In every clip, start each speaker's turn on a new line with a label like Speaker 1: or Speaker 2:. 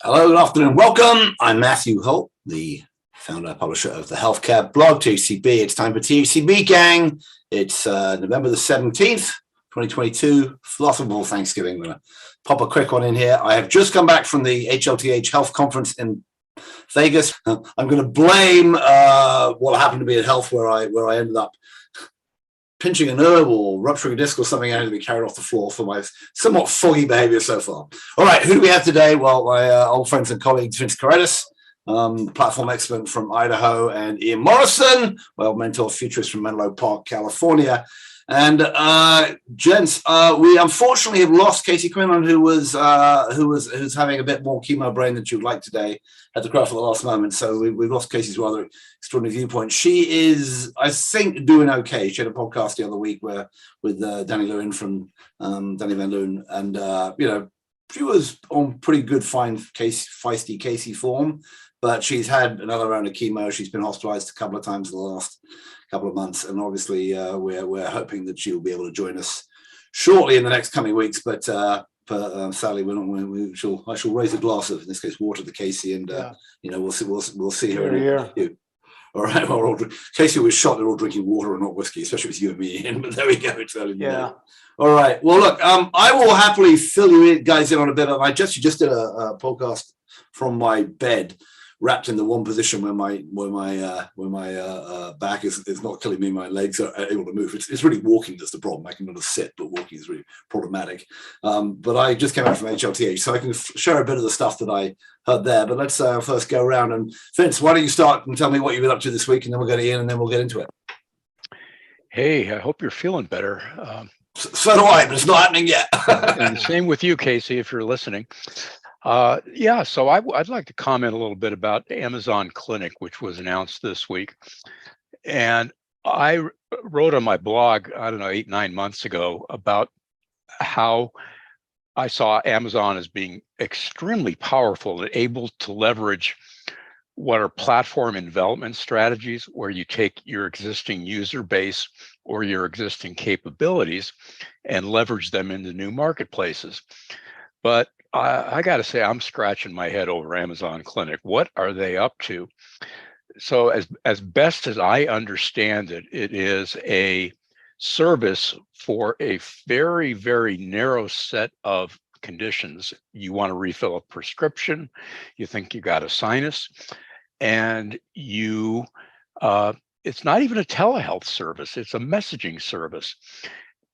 Speaker 1: Hello, good afternoon. Welcome. I'm Matthew Holt, the founder and publisher of the healthcare blog, THCB. It's time for THCB, gang. It's November the 17th, 2022. Philosophical Thanksgiving. I'm going to pop a quick one in here. I have just come back from the HLTH Health Conference in Vegas. I'm going to blame what happened to me at Health, where I ended up pinching a nerve or rupturing a disc or something. I had to be carried off the floor for my somewhat foggy behavior so far. All right, who do we have today? Well, my old friends and colleagues, Vince Kuraitis, platform expert from Idaho, and Ian Morrison, mentor futurist from Menlo Park, California. And gents, we unfortunately have lost Casey Quinlan, who's having a bit more chemo brain than she would like today. Had to cry for the last moment, so we've lost Casey's rather extraordinary viewpoint. She is, I think, doing okay. She had a podcast the other week with Danny Lewin from Danny Van Loon, and she was on pretty good, fine, feisty Casey form. But she's had another round of chemo. She's been hospitalized a couple of times in the last couple of months, and obviously we're hoping that she will be able to join us shortly in the next coming weeks. But sadly, we're not. I shall raise a glass of, in this case, water to Casey, and we'll see her.
Speaker 2: Here.
Speaker 1: All right. Well, Casey was shot. They're all drinking water and not whiskey, especially with you and me in. But there we go. It's early.
Speaker 2: Yeah.
Speaker 1: All right. Well, look, I will happily fill you guys in on a bit of. You just did a podcast from my bed, wrapped in the one position where my back is not killing me. My legs are able to move. It's really walking that's the problem. I can not sit, but walking is really problematic. But I just came out from HLTH, so I can share a bit of the stuff that I heard there. But let's first go around. And Vince, why don't you start and tell me what you've been up to this week, and then we'll go to Ian, and then we'll get into it.
Speaker 3: Hey, I hope you're feeling better.
Speaker 1: So do I, but it's not happening yet.
Speaker 3: And the same with you, Casey, if you're listening. So I'd like to comment a little bit about Amazon Clinic, which was announced this week. And I wrote on my blog, 8-9 months ago, about how I saw Amazon as being extremely powerful and able to leverage what are platform and development strategies, where you take your existing user base or your existing capabilities and leverage them into new marketplaces. But I got to say, I'm scratching my head over Amazon Clinic. What are they up to? So as best as I understand it, it is a service for a very, very narrow set of conditions. You want to refill a prescription, you think you got a sinus, and it's not even a telehealth service, it's a messaging service.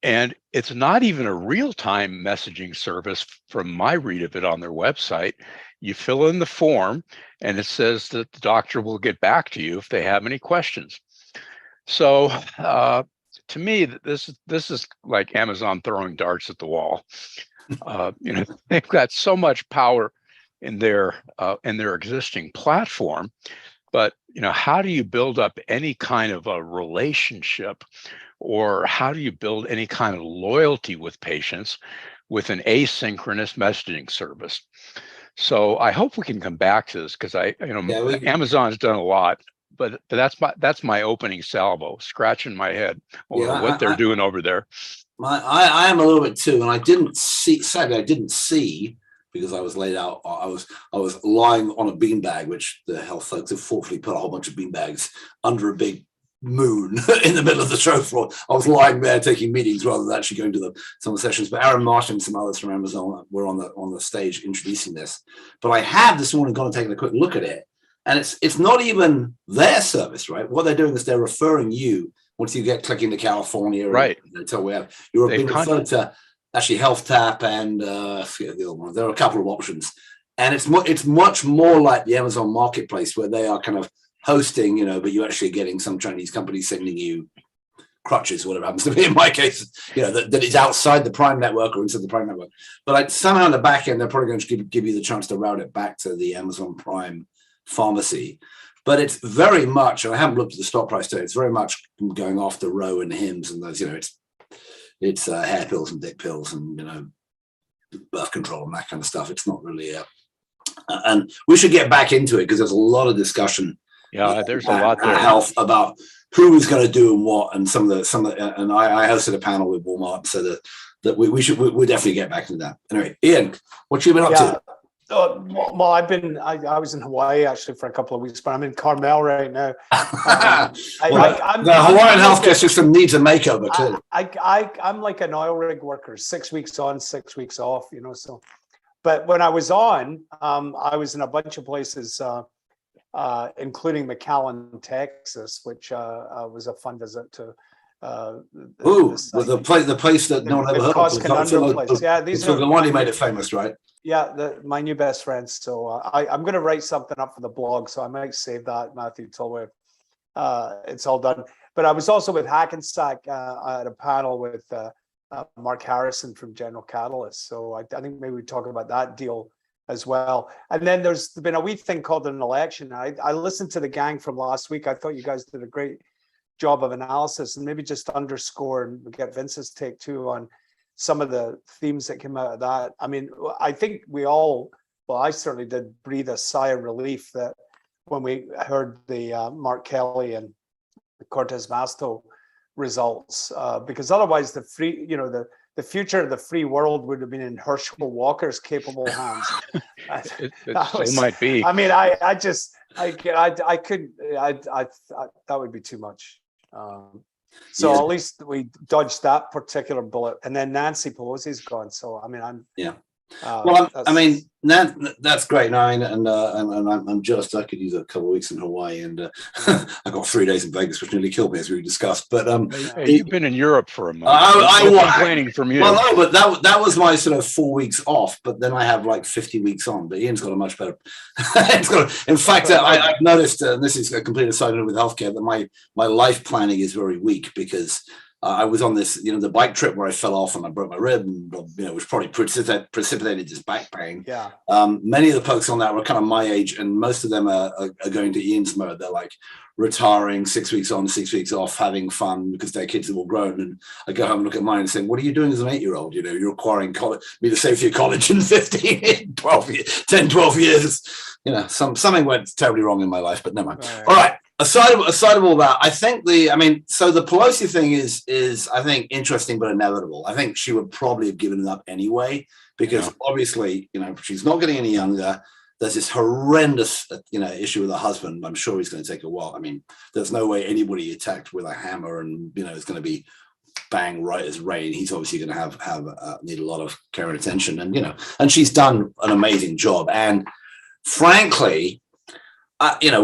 Speaker 3: And it's not even a real-time messaging service from my read of it on their website. You fill in the form and it says that the doctor will get back to you if they have any questions. So to me, this is like Amazon throwing darts at the wall. They've got so much power in their existing platform, but how do you build up any kind of a relationship, or how do you build any kind of loyalty with patients with an asynchronous messaging service? So I hope we can come back to this, because Amazon's done a lot, but that's my opening salvo, scratching my head over what they're doing over there.
Speaker 1: I am a little bit too, and I didn't see because I was laid out. I was lying on a beanbag, which the health folks have thoughtfully put a whole bunch of beanbags under a big moon in the middle of the show floor. I was lying there taking meetings rather than actually going to some of the sessions. But Aaron Martin and some others from Amazon were on the stage introducing this. But I have this morning gone and taken a quick look at it, and it's not even their service, right? What they're doing is they're referring you once you get clicking to California,
Speaker 3: right?
Speaker 1: You're being referred to actually Health Tap and I forget the other one. There are a couple of options, and it's much more like the Amazon Marketplace, where they are kind of hosting, but you're actually getting some Chinese company sending you crutches, whatever happens to be in my case, that is outside the Prime network or inside the Prime network. But somehow in the back end, they're probably going to give you the chance to route it back to the Amazon Prime pharmacy. But it's very much, and I haven't looked at the stock price today, it's very much going after Roe and Hims and those, it's hair pills and dick pills and, birth control and that kind of stuff. It's not really, and we should get back into it, because there's a lot of discussion.
Speaker 3: Yeah, there's a lot there.
Speaker 1: Health about who is going to do and what, and some of the, and I hosted a panel with Walmart, so that we'll definitely get back into that. Anyway, Ian, what you been up to?
Speaker 2: Well, I was in Hawaii actually for a couple of weeks, but I'm in Carmel right now.
Speaker 1: The Hawaiian healthcare system needs a makeover, clearly.
Speaker 2: I'm like an oil rig worker, 6 weeks on, 6 weeks off, so. But when I was on, I was in a bunch of places, including McAllen, Texas, which was a fun visit to.
Speaker 1: The place that no one ever heard of.
Speaker 2: Yeah,
Speaker 1: these are the one who made it famous, right?
Speaker 2: Yeah, my new best friends. So I'm going to write something up for the blog, so I might save that, Matthew, till it's all done. But I was also with Hackensack at a panel with Mark Harrison from General Catalyst. So I think maybe we talk about that deal as well. And then there's been a wee thing called an election. I listened to the gang from last week. I thought you guys did a great job of analysis, and maybe just underscore and get Vince's take too on some of the themes that came out of that. I mean, I think I certainly did breathe a sigh of relief that when we heard the Mark Kelly and Cortez Masto results, because otherwise the future of the free world would have been in Herschel Walker's capable hands.
Speaker 3: It might be.
Speaker 2: I mean, I couldn't. That would be too much. So at least we dodged that particular bullet, and then Nancy Pelosi's gone. So I mean,
Speaker 1: that's great. And I'm just, I could use a couple of weeks in Hawaii, and I got 3 days in Vegas, which nearly killed me, as we discussed. But
Speaker 3: you've been in Europe for a month.
Speaker 1: I was
Speaker 3: complaining from you.
Speaker 1: Well, no, but that was my sort of 4 weeks off. But then I have like 50 weeks on. But Ian's got a much better. In fact, I've noticed, and this is a complete aside with healthcare, that my life planning is very weak because. I was on this, the bike trip where I fell off and I broke my rib, and which probably precipitated this back pain.
Speaker 2: Yeah.
Speaker 1: Many of the folks on that were kind of my age, and most of them are going to Ian's mode. They're like retiring, 6 weeks on, 6 weeks off, having fun because their kids are all grown. And I go home and look at mine and say, "What are you doing as an 8-year-old? You're requiring me to save for your college in 10, 12 years. Something went terribly wrong in my life, but never mind. Right. All right. Aside of all that, I think the Pelosi thing is I think interesting but inevitable. I think she would probably have given it up anyway because obviously she's not getting any younger. There's this horrendous issue with her husband. I'm sure he's going to take a while. I mean, there's no way anybody attacked with a hammer and is going to be bang right as rain. He's obviously going to have need a lot of care and attention, and she's done an amazing job. And frankly.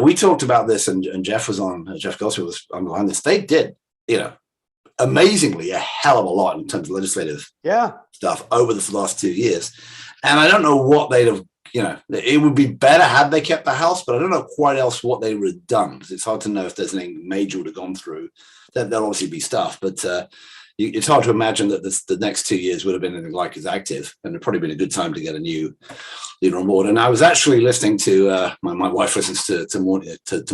Speaker 1: We talked about this, and Jeff was on. Jeff Gosser was on behind this. They did, amazingly a hell of a lot in terms of legislative stuff over the last 2 years. And I don't know what they'd have. It would be better had they kept the House, but I don't know quite else what they would have done because it's hard to know if there's anything major would have gone through. There'll obviously be stuff, but it's hard to imagine that the next 2 years would have been anything like as active, and it'd probably been a good time to get a new leader on board. And I was actually listening to my wife listens to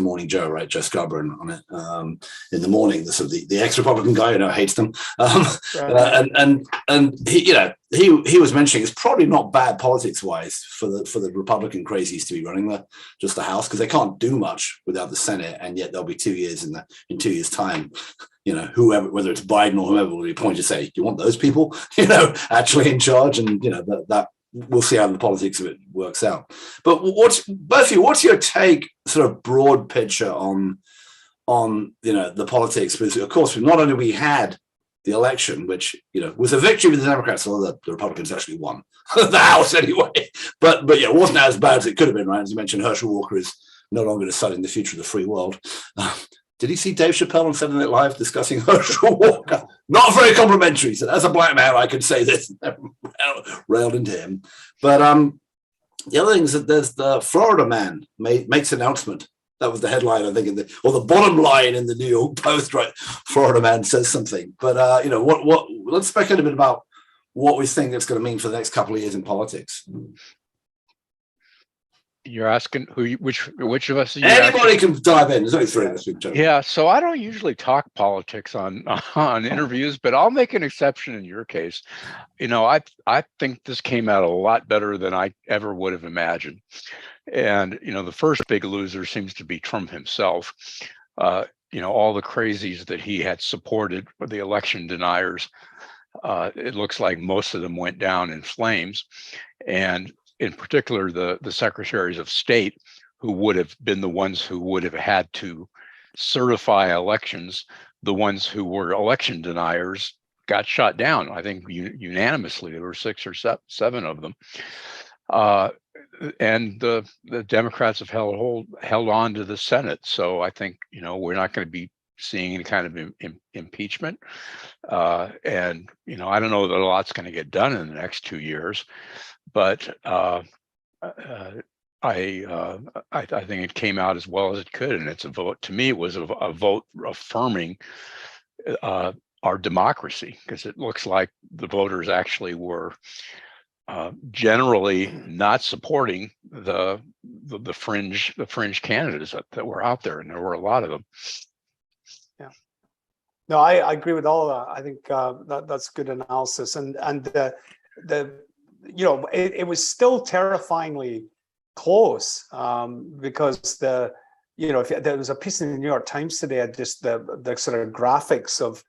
Speaker 1: Morning Joe, right? Joe Scarborough on it in the morning. The ex-Republican guy who hates them, and he was mentioning it's probably not bad politics wise for the Republican crazies to be running the House because they can't do much without the Senate, and yet there'll be 2 years in 2 years' time. Whoever, whether it's Biden or whoever, will be appointed to say, you want those people, actually in charge, and that we'll see how the politics of it works out. But what's your take, sort of broad picture on the politics? Because of course, not only we had the election, which was a victory for the Democrats, although the Republicans actually won the House anyway. But it wasn't as bad as it could have been, right? As you mentioned, Herschel Walker is no longer deciding the future of the free world. Did he see Dave Chappelle on Saturday Night Live discussing Herschel Walker? Not very complimentary. So as a black man, I could say this. Railed into him. But the other thing is that there's the Florida man makes an announcement. That was the headline, I think, or the bottom line in the New York Post, right? Florida man says something. But let's speculate a bit about what we think it's going to mean for the next couple of years in politics.
Speaker 3: You're asking which of us?
Speaker 1: Anybody can dive in. There's only three of us.
Speaker 3: Yeah, so I don't usually talk politics on interviews, but I'll make an exception in your case. I think this came out a lot better than I ever would have imagined. And the first big loser seems to be Trump himself. All the crazies that he had supported, or the election deniers. It looks like most of them went down in flames, and in particular the secretaries of state, who would have been the ones who would have had to certify elections, the ones who were election deniers, got shot down. I think unanimously. There were 6 or 7 of them. And the Democrats have held on to the Senate. So I think, we're not going to be seeing any kind of impeachment. And, I don't know that a lot's going to get done in the next 2 years, but I think it came out as well as it could. And it's a vote. To me, it was a vote affirming our democracy, because it looks like the voters actually were generally not supporting the fringe candidates that were out there, and there were a lot of them.
Speaker 2: Yeah, no, I agree with all of that. I think that's good analysis, and it was still terrifyingly close, because there was a piece in the New York Times today, just the sort of graphics of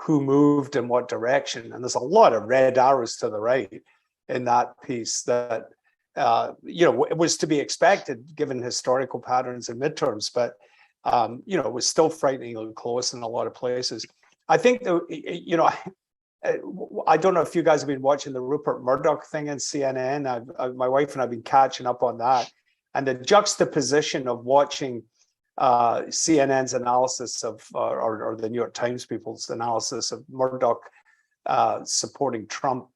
Speaker 2: who moved in what direction, and there's a lot of red arrows to the right in that piece that it was to be expected given historical patterns and midterms, but it was still frighteningly close in a lot of places. I think I don't know if you guys have been watching the Rupert Murdoch thing in CNN. My wife and I have been catching up on that, and the juxtaposition of watching CNN's analysis of, or the New York Times people's analysis of Murdoch supporting Trump,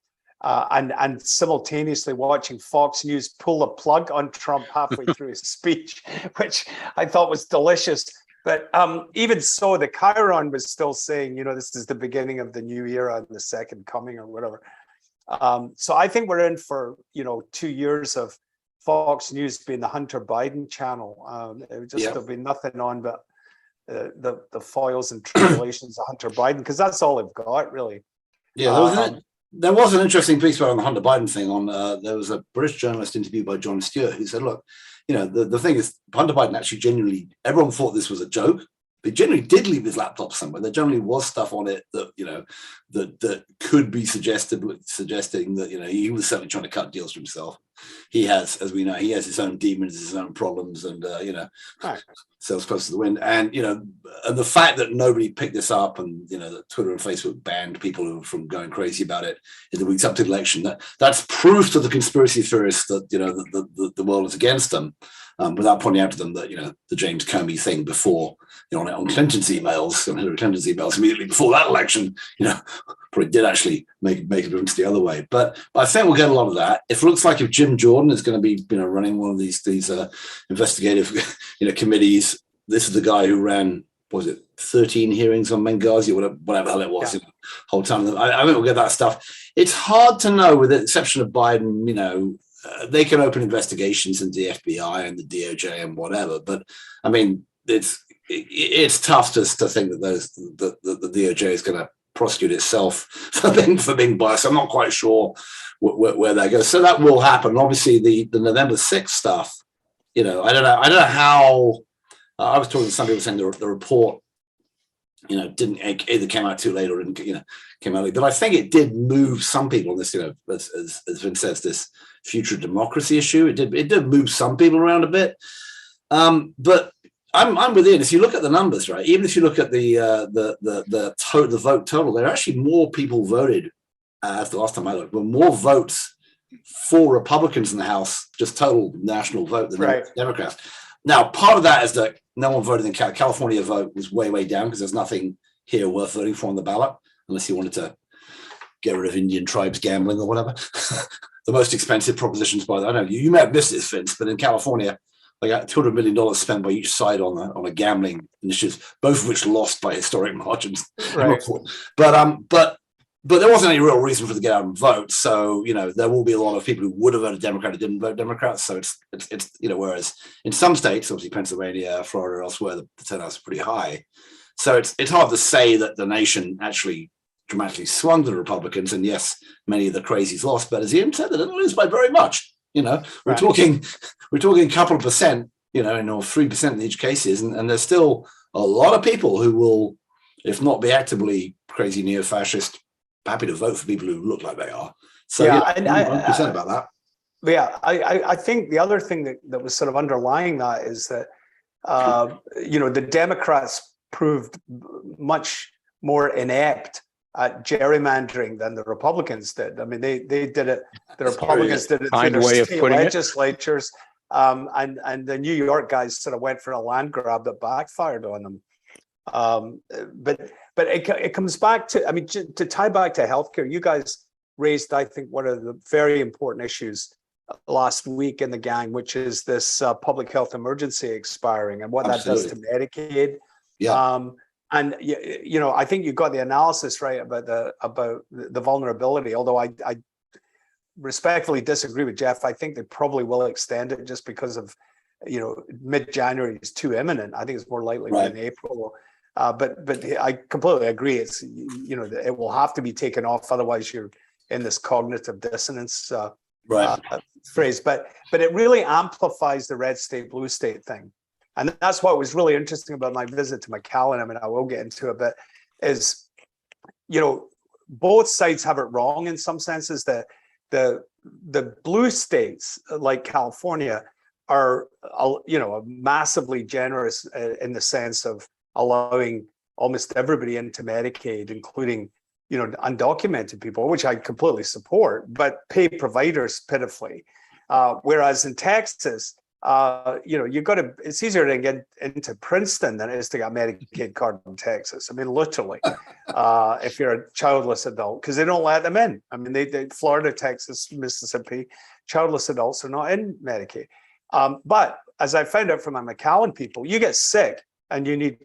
Speaker 2: and simultaneously watching Fox News pull the plug on Trump halfway through his speech, which I thought was delicious. But even so, the Chiron was still saying, this is the beginning of the new era and the second coming or whatever. So I think we're in for, 2 years of Fox News being the Hunter Biden channel. There'll be nothing on but the foils and tribulations of Hunter Biden, because that's all they've got, really.
Speaker 1: Yeah, there was an interesting piece about on the Hunter Biden thing. There was a British journalist interviewed by Jon Stewart who said, look, the thing is, Hunter Biden actually genuinely, everyone thought this was a joke. They generally did leave his laptop somewhere. There generally was stuff on it that, that could be suggesting that, he was certainly trying to cut deals for himself. He has, as we know, he has his own demons, his own problems, and, sails close to the wind. And, and the fact that nobody picked this up, and, that Twitter and Facebook banned people from going crazy about it in the weeks up to the election, that's proof to the conspiracy theorists that, the world is against them, without pointing out to them that, the James Comey thing before, on Clinton's emails, on Hillary Clinton's emails immediately before that election, probably did actually make a difference the other way. But I think we'll get a lot of that. It looks like if Jim Jordan is going to be, running one of these investigative, committees, this is the guy who ran, 13 hearings on Benghazi, or whatever the hell it was, whole time. I think we'll get that stuff. It's hard to know, with the exception of Biden, they can open investigations into the FBI and the DOJ and whatever. But I mean, it's tough to think that the DOJ is going to prosecute itself for being biased. I'm not quite sure where that goes. So that will happen. Obviously, the November 6th stuff. I don't know how. I was talking to some people saying the report, didn't either came out too late or didn't, came out late. But I think it did move some people on this, as Vince says, this future democracy issue. It did move some people around a bit. But I'm with Ian. If you look at the numbers, right, even if you look at the vote total, there are actually more people voted, as the last time I looked, were more votes for Republicans in the House, just total national vote, than Democrats. Now, part of that is that no one voted in California. Vote was way down because there's nothing here worth voting for on the ballot, unless you wanted to get rid of Indian tribes gambling or whatever. The most expensive propositions by, I don't know, you may have missed this, Vince, but in California, they got $200 million spent by each side on a gambling initiative, both of which lost by historic margins.
Speaker 2: Right.
Speaker 1: But there wasn't any real reason for them to get out and vote. So, there will be a lot of people who would have voted Democrat who didn't vote Democrat. So it's whereas in some states, obviously Pennsylvania, Florida, elsewhere, the turnout's pretty high. So it's hard to say that the nation actually dramatically swung to the Republicans. And yes, many of the crazies lost, but as Ian said, they didn't lose by very much. We're talking a couple of percent, or 3% in each cases. And there's still a lot of people who will, if not be actively crazy neo-fascist, happy to vote for people who look like they are. So I'm concerned about that.
Speaker 2: Yeah, I think the other thing that was sort of underlying that is that, the Democrats proved much more inept at gerrymandering than the Republicans did. I mean, they did it. The Republicans did it through their state legislatures, and the New York guys sort of went for a land grab that backfired on them. But it comes back to, I mean, to tie back to healthcare. You guys raised, I think, one of the very important issues last week in the gang, which is this public health emergency expiring and what
Speaker 1: Absolutely.
Speaker 2: that does to Medicaid.
Speaker 1: Yeah.
Speaker 2: And I think you got the analysis right about the vulnerability. Although I respectfully disagree with Jeff. I think they probably will extend it just because of mid-January is too imminent. I think it's more likely in April. But I completely agree. It's it will have to be taken off, otherwise you're in this cognitive dissonance phrase. But it really amplifies the red state, blue state thing. And that's what was really interesting about my visit to McAllen. I mean, I will get into it, but is, both sides have it wrong in some senses. That the blue states like California are, massively generous in the sense of allowing almost everybody into Medicaid, including, undocumented people, which I completely support, but pay providers pitifully. Whereas in Texas, it's easier to get into Princeton than it is to get a Medicaid card in Texas. I mean, literally, if you're a childless adult, because they don't let them in. I mean, they Florida, Texas, Mississippi, childless adults are not in Medicaid. But as I found out from my McAllen people, you get sick and you need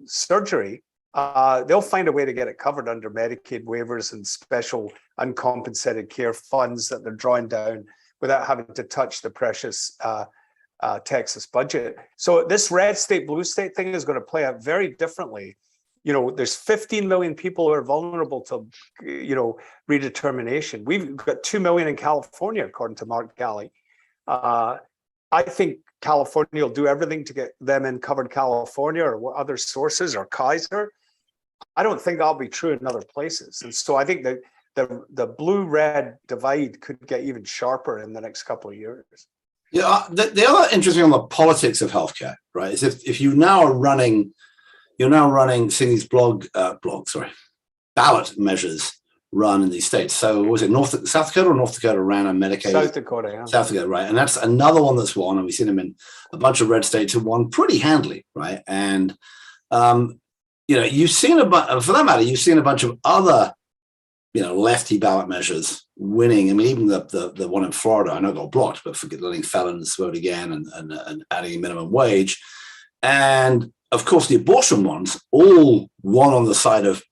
Speaker 2: surgery, they'll find a way to get it covered under Medicaid waivers and special uncompensated care funds that they're drawing down without having to touch the precious Texas budget. So this red state, blue state thing is going to play out very differently. There's 15 million people who are vulnerable to, redetermination. We've got 2 million in California, according to Mark Galley. I think California will do everything to get them in covered California or other sources or Kaiser. I don't think that'll be true in other places. And so I think that the blue-red divide could get even sharper in the next couple of years.
Speaker 1: Yeah, the other interesting on the politics of healthcare, right, is if you now are running, seeing these ballot measures run in these states. So was it South Dakota or North Dakota ran a Medicaid?
Speaker 2: South Dakota, yeah.
Speaker 1: South Dakota, right. And that's another one that's won, and we've seen them in a bunch of red states who won pretty handily, right? And, you've seen for that matter, you've seen a bunch of other, lefty ballot measures winning. I mean, even the one in Florida, I know it got blocked, but for letting felons vote again and adding a minimum wage. And of course, the abortion ones all won on the side of,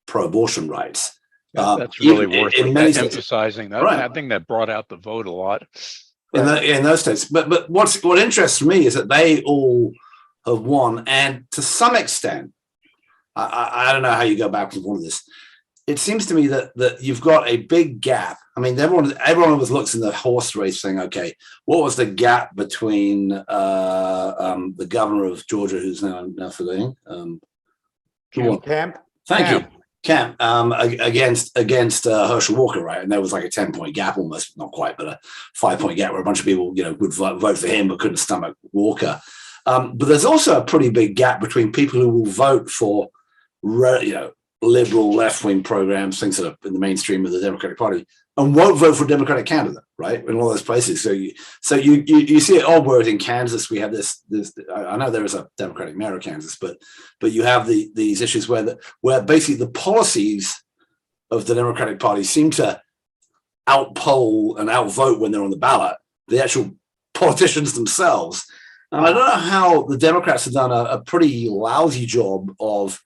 Speaker 1: pro-abortion rights.
Speaker 3: That's really worth emphasizing that. Right. I think that brought out the vote a lot
Speaker 1: in those states. But what interests me is that they all have won, and to some extent, I don't know how you go back and forth on this. It seems to me that you've got a big gap. I mean, everyone always looks in the horse race thing. Okay, what was the gap between the governor of Georgia, who's now forgetting,
Speaker 2: Camp?
Speaker 1: Thank you. Camp against Herschel Walker, right? And there was like a 10-point gap, almost not quite, but a 5-point gap where a bunch of people, would vote for him but couldn't stomach Walker. But there's also a pretty big gap between people who will vote for, liberal left-wing programs, things that are in the mainstream of the Democratic Party, and won't vote for a Democratic candidate, right? In all those places. So you see it all where in Kansas we have this. I know there is a Democratic mayor of Kansas, but you have these issues where basically the policies of the Democratic Party seem to outpoll and outvote when they're on the ballot the actual politicians themselves. And I don't know how the Democrats have done a pretty lousy job of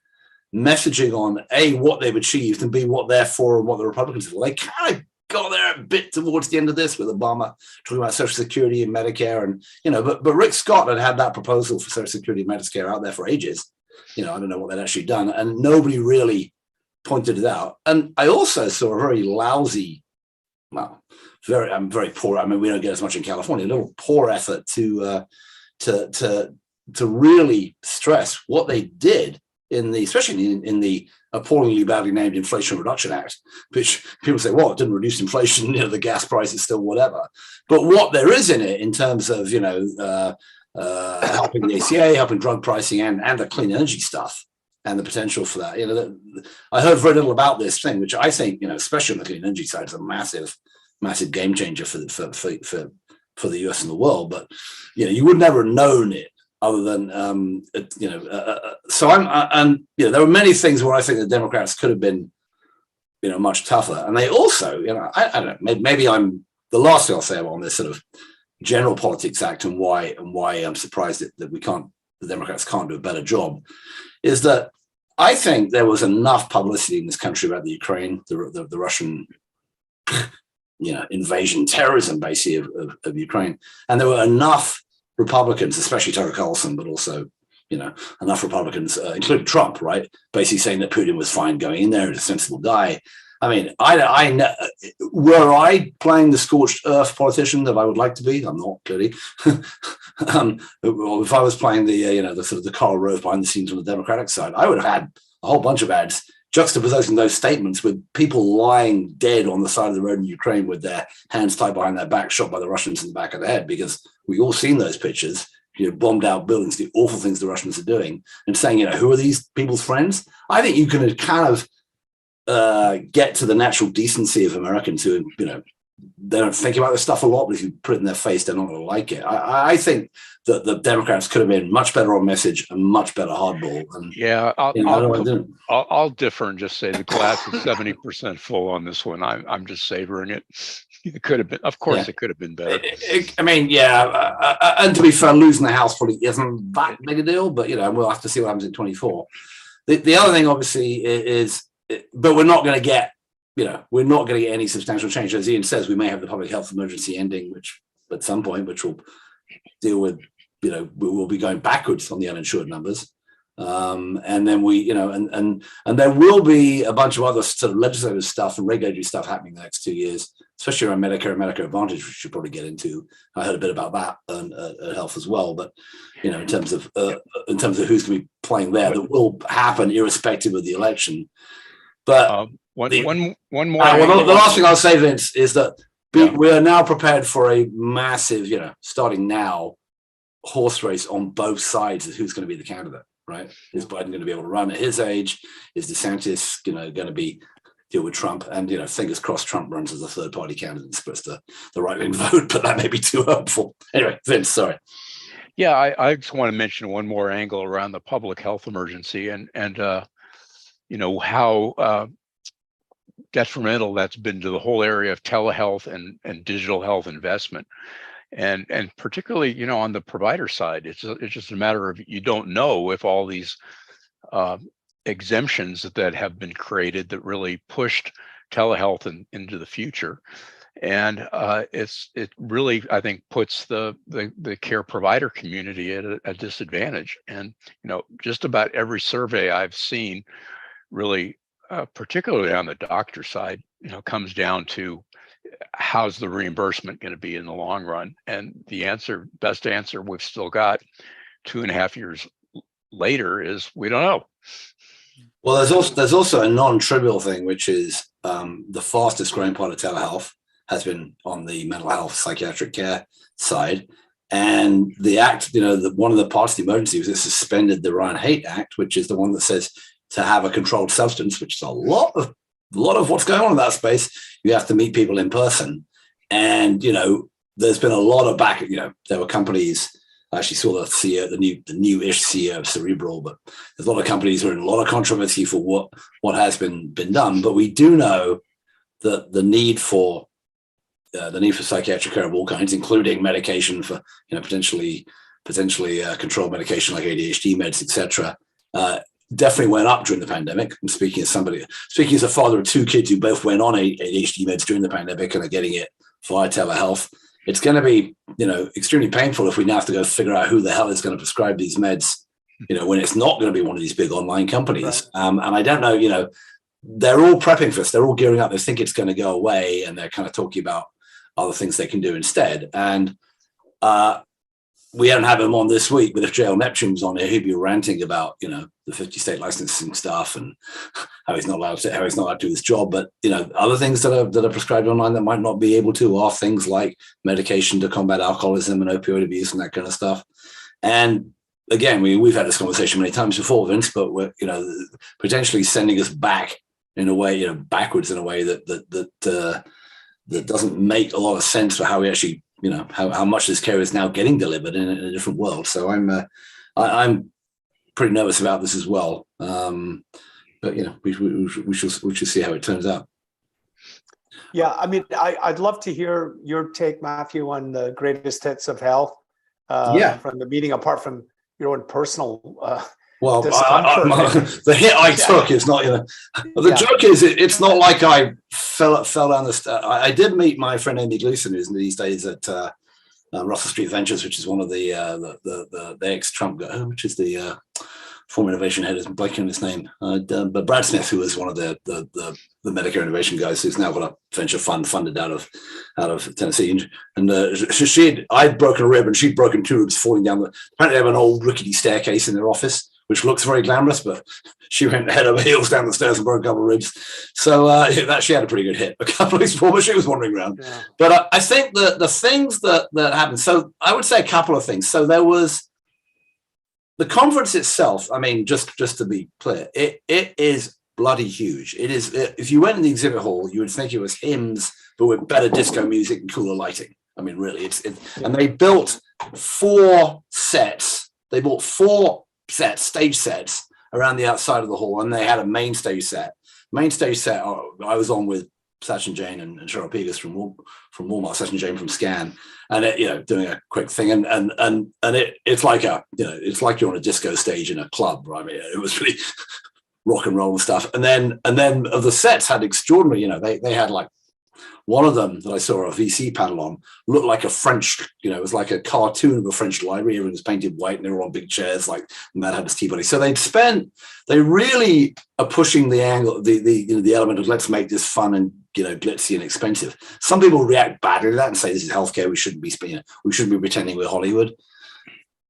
Speaker 1: messaging on A, what they've achieved, and B, what they're for and what the Republicans are for. They kind of got there a bit towards the end of this with Obama talking about Social Security and Medicare, and but Rick Scott had that proposal for Social Security and Medicare out there for ages. I don't know what they'd actually done, and nobody really pointed it out. And I also saw a very lousy, very poor. I mean, we don't get as much in California. A little poor effort to really stress what they did especially in the appallingly badly named Inflation Reduction Act, which people say, well, it didn't reduce inflation, the gas price is still whatever. But what there is in it in terms of, helping the ACA, helping drug pricing and the clean energy stuff and the potential for that. I heard very little about this thing, which I think, especially on the clean energy side, is a massive, massive game changer for the US and the world. But, you would never have known it other than, there were many things where I think the Democrats could have been, much tougher. And they also, I don't know, maybe I'm the last thing I'll say on this sort of general politics act and why I'm surprised that the Democrats can't do a better job is that I think there was enough publicity in this country about the Ukraine, the Russian, invasion, terrorism, basically of Ukraine, and there were enough Republicans, especially Tucker Carlson, but also, enough Republicans, including Trump, right, basically saying that Putin was fine going in there, he's a sensible guy. I mean, were I playing the scorched earth politician that I would like to be? I'm not, clearly. Or if I was playing the sort of the Karl Rove behind the scenes on the Democratic side, I would have had a whole bunch of ads juxtaposing those statements with people lying dead on the side of the road in Ukraine with their hands tied behind their back, shot by the Russians in the back of the head, because we all seen those pictures, bombed out buildings, the awful things the Russians are doing, and saying, who are these people's friends? I think you can kind of get to the natural decency of Americans who, they don't think about this stuff a lot, but if you put it in their face, they're not going to like it. I think that the Democrats could have been much better on message and much better hardball. And,
Speaker 3: yeah, I'll differ and just say the glass is 70% full on this one. I'm just savoring it. It could have been, of course, it could have been better.
Speaker 1: And to be fair, losing the House probably isn't that big a deal, but we'll have to see what happens in 24. The other thing, obviously, is, but we're not going to get. We're not going to get any substantial change. As Ian says, we may have the public health emergency ending, which at some point, which will deal with, we will be going backwards on the uninsured numbers. And then and there will be a bunch of other sort of legislative stuff and regulatory stuff happening the next 2 years, especially around Medicare and Medicare Advantage, which we should probably get into. I heard a bit about that and health as well. But, in terms of who's going to be playing there, that will happen irrespective of the election. But
Speaker 3: one more.
Speaker 1: The last thing I'll say, Vince, is that we are now prepared for a massive, starting now, horse race on both sides of who's going to be the candidate, right? Is Biden going to be able to run at his age? Is DeSantis, going to be deal with Trump? And, fingers crossed Trump runs as a third party candidate and splits the right-wing vote, but that may be too hopeful. Anyway, Vince, sorry.
Speaker 3: Yeah, I just want to mention one more angle around the public health emergency and how detrimental that's been to the whole area of telehealth and digital health investment. And particularly, on the provider side, it's just a matter of you don't know if all these exemptions that have been created that really pushed telehealth into the future. And it really, I think, puts the care provider community at a disadvantage. And, just about every survey I've seen really, particularly on the doctor side, comes down to how's the reimbursement going to be in the long run? And the best answer we've still got 2.5 years later is we don't know.
Speaker 1: Well, there's also a non-trivial thing, which is the fastest growing part of telehealth has been on the mental health psychiatric care side. And the act, one of the parts of the emergency was it suspended the Ryan Haight Act, which is the one that says to have a controlled substance, which is a lot of what's going on in that space. You have to meet people in person. And, there's been a lot of there were companies, I actually saw the CEO, the new-ish CEO of Cerebral, but there's a lot of companies who are in a lot of controversy for what has been done. But we do know that the need for psychiatric care of all kinds, including medication for, potentially controlled medication like ADHD meds, etc., definitely went up during the pandemic. I'm speaking as a father of 2 kids who both went on ADHD meds during the pandemic and are getting it via telehealth. It's going to be, extremely painful if we now have to go figure out who the hell is going to prescribe these meds, when it's not going to be one of these big online companies. Right. And I don't know, they're all prepping for this. They're all gearing up. They think it's going to go away, and they're kind of talking about other things they can do instead. And we hadn't had him on this week, but if JL Neptune was on here, he'd be ranting about, the 50 state licensing stuff and how he's not allowed to do his job. But, other things that are prescribed online that might not be able to are things like medication to combat alcoholism and opioid abuse and that kind of stuff. And again, we've had this conversation many times before, Vince, but we're, potentially sending us back in a way, backwards in a way that doesn't make a lot of sense for how we actually, how much this care is now getting delivered in a different world. So I'm pretty nervous about this as well. But we shall see how it turns out.
Speaker 2: Yeah, I mean, I'd love to hear your take, Matthew, on the greatest hits of health from the meeting, apart from your own personal discomfort.
Speaker 1: The hit I took is not, the joke is it's not like I fell down the stairs. I did meet my friend Amy Gleason, who's these days at Russell Street Ventures, which is one of the ex-Trump guy, which is the former innovation head, is blanking on his name. But Brad Smith, who was one of the Medicare innovation guys, who's now got a venture fund funded out of Tennessee, and I'd broken a rib and she'd broken 2 ribs falling down. Apparently, they have an old rickety staircase in their office, which looks very glamorous, but she went head over heels down the stairs and broke a couple of ribs. So that she had a pretty good hit a couple of weeks before, but she was wandering around. Yeah. But I think that the things that happened. So I would say a couple of things. So there was the conference itself. I mean, just to be clear, it is bloody huge. It is. If you went in the exhibit hall, you would think it was hymns, but with better disco music and cooler lighting. I mean, really, and they built 4 sets. They bought 4 sets, stage sets, around the outside of the hall, and they had a main stage set. I was on with Sachin Jain and Cheryl Pegas from Walmart, Sachin Jain from Scan, and doing a quick thing, and it's like it's like you're on a disco stage in a club, right? I mean, it was really rock and roll and stuff. And then of the sets had extraordinary, they had like one of them that I saw a VC panel on looked like a French, it was like a cartoon of a French library. Everyone was painted white and they were on big chairs like Mad Hatter's Tea Party. So they really are pushing the angle, the element of let's make this fun and, glitzy and expensive. Some people react badly to that and say this is healthcare. We shouldn't be pretending we're Hollywood.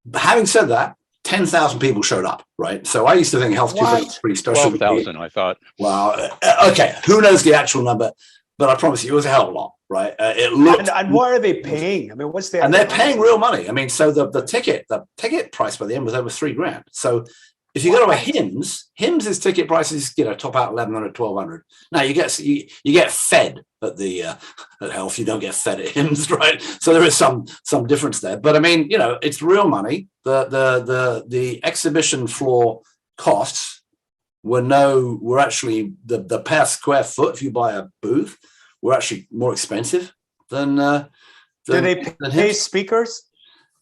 Speaker 1: But having said that, 10,000 people showed up, right? So I used to think healthcare was pretty special.
Speaker 3: 12,000, I thought.
Speaker 1: Well, okay. Who knows the actual number? But I promise you, it was a hell of a lot, right? It looked.
Speaker 2: And what are they paying? I mean, what's the?
Speaker 1: And they're paying real money. I mean, so the ticket price by the end was over $3,000. So if you go to a Hims' ticket prices, top out 1,100, 1,200. Now you get fed at the at Health. You don't get fed at Hims, right? So there is some difference there. But I mean, it's real money. The exhibition floor costs were actually the per square foot, if you buy a booth, were actually more expensive than
Speaker 2: do they pay speakers?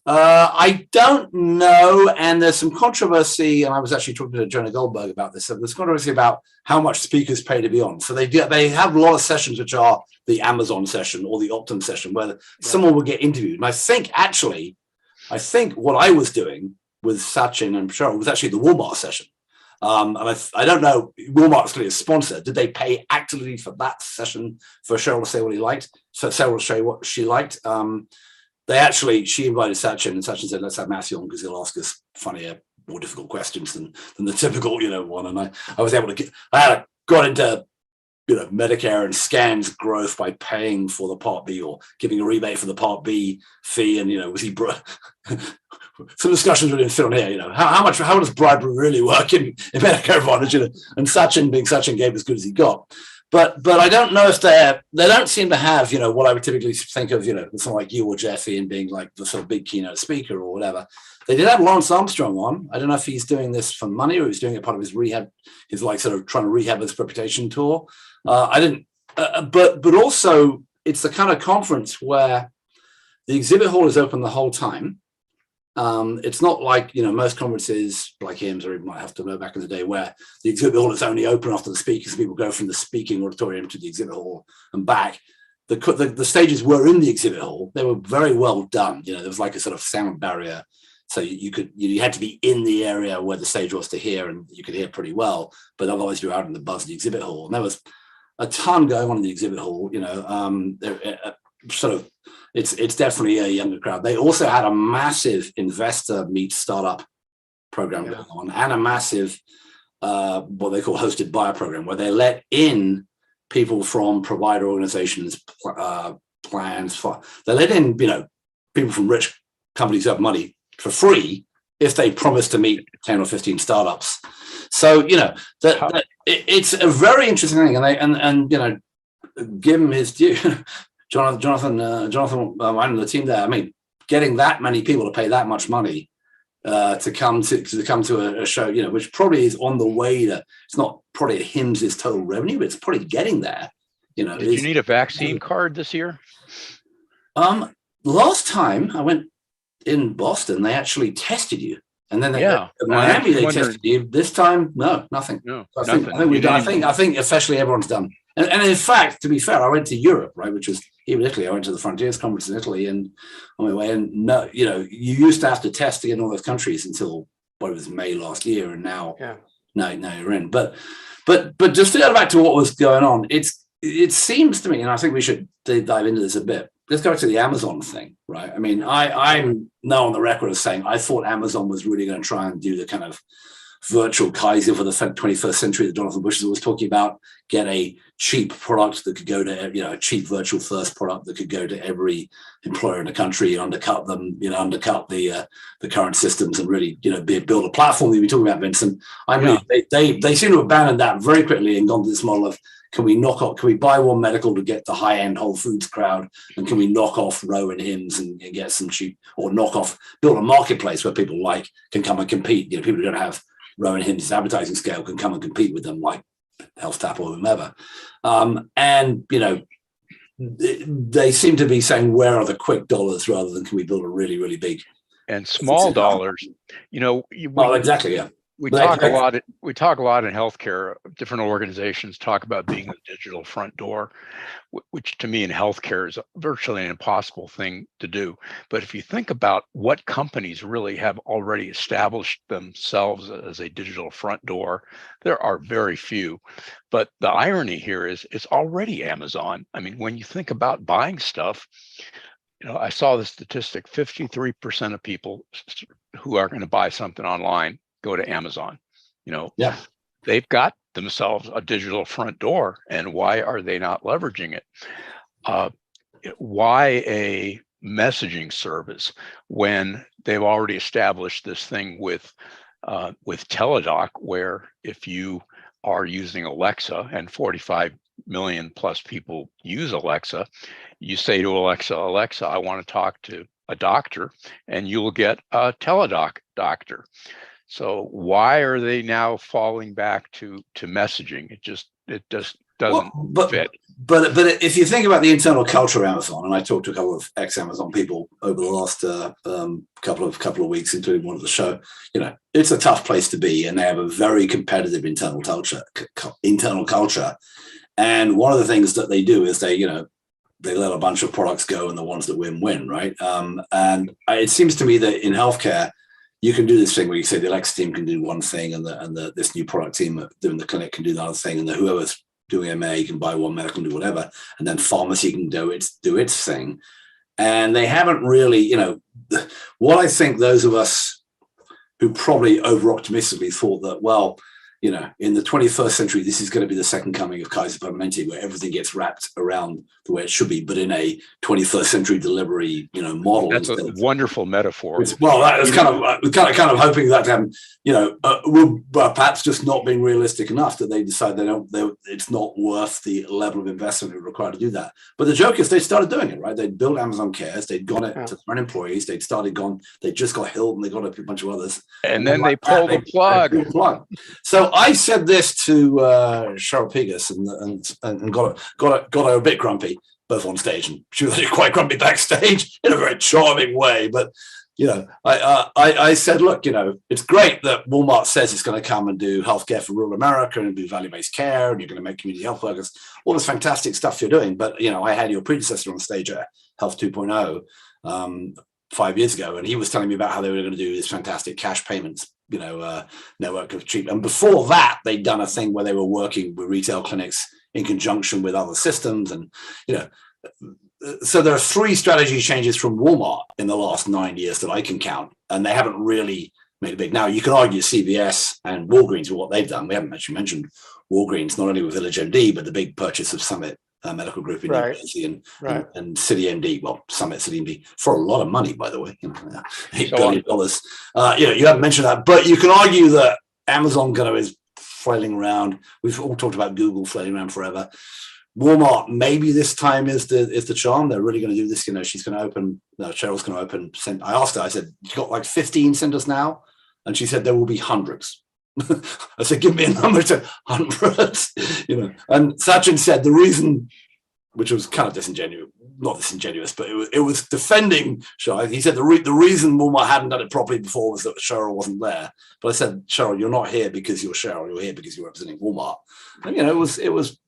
Speaker 1: I don't know, and there's some controversy, and I was actually talking to Jonah Goldberg about this. So there's controversy about how much speakers pay to be on. So they have a lot of sessions which are the Amazon session or the Optum session where someone will get interviewed. And I think what I was doing with Sachin and Cheryl was actually the Walmart session. And I don't know, Walmart's clearly a sponsor. Did they pay actively for that session for Cheryl to say what he liked? So Cheryl to show what she liked. She invited Sachin, and Sachin said, let's have Matthew on because he'll ask us funnier, more difficult questions than the typical, one. And I was able to got into, Medicare and Scan's growth by paying for the Part B or giving a rebate for the Part B fee. And, was he, some discussions we didn't fit on here, how does bribery really work in Medicare Advantage? And Sachin, being Sachin, gave as good as he got. But I don't know if they don't seem to have, what I would typically think of, someone like you or Jeffy and being like the sort of big keynote speaker or whatever. They did have Lawrence Armstrong on. I don't know if he's doing this for money or he's doing it part of his rehab, his like sort of trying to rehab his reputation tour. But also it's the kind of conference where the exhibit hall is open the whole time. It's not like, most conferences like HIMSS or even might have to know back in the day where the exhibit hall is only open after the speakers. People go from the speaking auditorium to the exhibit hall and back. The stages were in the exhibit hall. They were very well done. There was like a sort of sound barrier. So you had to be in the area where the stage was to hear, and you could hear pretty well, but otherwise you're out in the buzz of the exhibit hall. And there was a ton going on in the exhibit hall, it's definitely a younger crowd. They also had a massive investor meet startup program going on, and a massive what they call hosted buyer program, where they let in people from provider organizations, plans. They let in people from rich companies who have money for free if they promise to meet 10 or 15 startups. So it's a very interesting thing, and give him his due. Jonathan, and the team there. I mean, getting that many people to pay that much money to come to a show, which probably is on the way to. It's not probably his total revenue, but it's probably getting there.
Speaker 3: Did you need a vaccine card this year?
Speaker 1: Last time I went in Boston, they actually tested you, and then in Miami they tested you. This time, no, nothing.
Speaker 3: No,
Speaker 1: I think officially everyone's done. And in fact, to be fair, I went to Europe, right, which was even Italy. I went to the Frontiers Conference in Italy, and on my way, and no, you used to have to test to get in all those countries until what it was May last year, and now you're in. But just to go back to what was going on, it seems to me, and I think we should dive into this a bit. Let's go to the Amazon thing, right? I mean, I'm now on the record as saying I thought Amazon was really going to try and do the kind of virtual Kaiser for the 21st century that Jonathan Bush was talking about, get a cheap product that could go to, a cheap virtual first product that could go to every employer in the country and undercut them, undercut the current systems and really, build a platform that you've been talking about, Vincent. I mean, they seem to have abandoned that very quickly and gone to this model of, can we buy One Medical to get the high-end Whole Foods crowd, and can we knock off Rowan Hims and get some cheap, or build a marketplace where people can come and compete. People who don't have Rowan Hims' advertising scale can come and compete with them, like Health Tap or whomever. They seem to be saying, where are the quick dollars rather than can we build a really, really big
Speaker 3: and small dollars?
Speaker 1: Exactly, yeah.
Speaker 3: We talk a lot in healthcare. Different organizations talk about being the digital front door, which to me in healthcare is virtually an impossible thing to do. But if you think about what companies really have already established themselves as a digital front door, there are very few. But the irony here is it's already Amazon. I mean, when you think about buying stuff, I saw the statistic: 53% of people who are going to buy something online go to Amazon. They've got themselves a digital front door, and why are they not leveraging it? Why a messaging service when they've already established this thing with Teladoc, where if you are using Alexa, and 45 million plus people use Alexa, you say to Alexa, I want to talk to a doctor, and you will get a Teladoc doctor. So why are they now falling back to messaging? It just doesn't fit.
Speaker 1: But if you think about the internal culture of Amazon, and I talked to a couple of ex-Amazon people over the last couple of weeks, including one of the show, it's a tough place to be, and they have a very competitive internal culture. And one of the things that they do is they let a bunch of products go, and the ones that win, right? And it seems to me that in healthcare, you can do this thing where you say the Alexa team can do one thing, and this new product team doing the clinic can do another thing, and whoever's doing MA can buy One Medical and do whatever, and then pharmacy can do its thing. And they haven't really, what I think those of us who probably over optimistically thought that, well, in the 21st century, this is going to be the second coming of Kaiser Permanente, where everything gets wrapped around the way it should be, but in a 21st century delivery, model.
Speaker 3: That's a wonderful metaphor.
Speaker 1: Well, that was kind of hoping that will perhaps just not being realistic enough that they decide it's not worth the level of investment required to do that. But the joke is they started doing it, right? They'd built Amazon Cares, they'd gone it to their own employees, they just got Hilton, they got a bunch of others,
Speaker 3: and then they pulled the plug.
Speaker 1: So I said this to Cheryl Pigas and got her a bit grumpy, both on stage, and she was quite grumpy backstage in a very charming way. But I said, look, it's great that Walmart says it's going to come and do healthcare for rural America and do value-based care, and you're going to make community health workers, all this fantastic stuff you're doing. But I had your predecessor on stage at Health 2.0 5 years ago, and he was telling me about how they were going to do this fantastic cash payments network of cheap. And before that, they'd done a thing where they were working with retail clinics in conjunction with other systems. And, so there are 3 strategy changes from Walmart in the last 9 years that I can count, and they haven't really made a big. Now you can argue CVS and Walgreens with what they've done. We haven't actually mentioned Walgreens, not only with Village MD, but the big purchase of Summit Medical Group in New Jersey and City MD. Well, Summit City MD for a lot of money, by the way, $8 billion. You haven't mentioned that, but you can argue that Amazon is flailing around. We've all talked about Google flailing around forever. Walmart, maybe this time is the charm. They're really going to do this. She's going to open. Cheryl's going to open. I asked her. I said, "You got like 15 centers now?" And she said, "There will be hundreds." I said, "Give me a number." She said, "Hundreds." And Sachin said the reason, which was kind of disingenuous, not disingenuous, but it was defending Cheryl. He said the reason Walmart hadn't done it properly before was that Cheryl wasn't there. But I said, "Cheryl, you're not here because you're Cheryl. You're here because you're representing Walmart." And it was.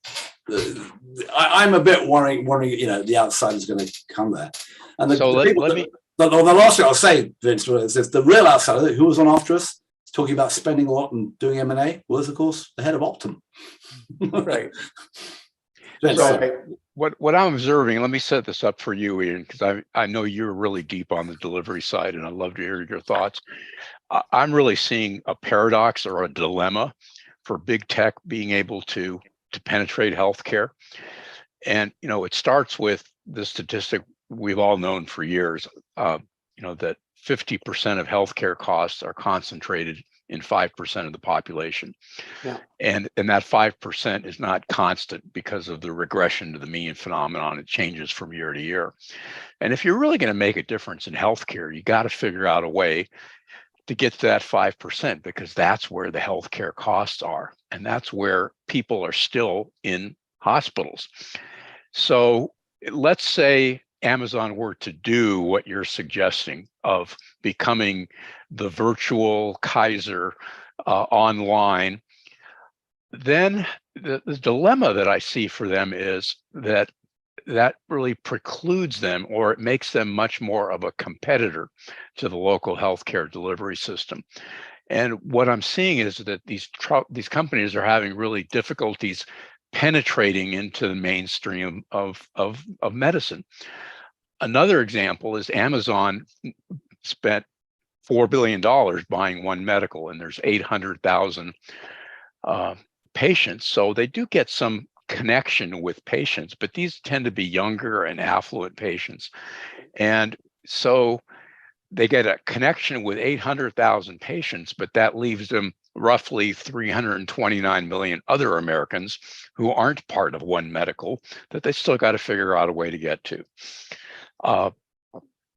Speaker 1: I'm a bit worrying. The outside is going to come there. And the last thing I'll say, Vince, is the real outsider who was on after us, talking about spending a lot and doing M&A, was of course the head of Optum.
Speaker 2: Right.
Speaker 3: So what I'm observing, let me set this up for you, Ian, because I know you're really deep on the delivery side, and I'd love to hear your thoughts. I'm really seeing a paradox or a dilemma for big tech being able to penetrate healthcare. And, it starts with the statistic we've all known for years, that 50% of healthcare costs are concentrated in 5% of the population.
Speaker 2: Yeah.
Speaker 3: And that 5% is not constant because of the regression to the mean phenomenon. It changes from year to year. And if you're really going to make a difference in healthcare, you got to figure out a way to get to that 5%, because that's where the healthcare costs are. And that's where people are still in hospitals. So let's say Amazon were to do what you're suggesting of becoming the virtual Kaiser online, then the dilemma that I see for them is that really precludes them, or it makes them much more of a competitor to the local healthcare delivery system. And what I'm seeing is that these companies are having really difficulties penetrating into the mainstream of medicine. Another example is Amazon spent $4 billion buying One Medical, and there's 800,000 patients. So they do get some connection with patients, but these tend to be younger and affluent patients. And so they get a connection with 800,000 patients, but that leaves them roughly 329 million other Americans who aren't part of One Medical that they still got to figure out a way to get to.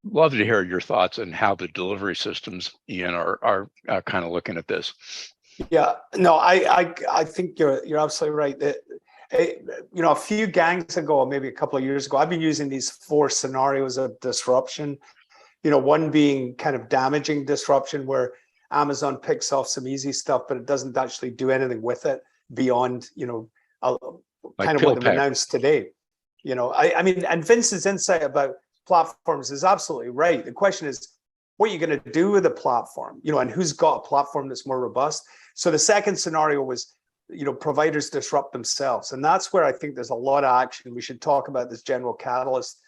Speaker 3: Love to hear your thoughts on how the delivery systems, Ian, are kind of looking at this.
Speaker 2: Yeah, no, I think you're absolutely right. A few gangs ago, maybe a couple of years ago, I've been using these 4 scenarios of disruption. One being kind of damaging disruption, where Amazon picks off some easy stuff, but it doesn't actually do anything with it beyond, kind of what they've announced today. I mean, and Vince's insight about platforms is absolutely right. The question is, what are you going to do with the platform? And who's got a platform that's more robust? So the second scenario was, providers disrupt themselves. And that's where I think there's a lot of action. We should talk about this General Catalyst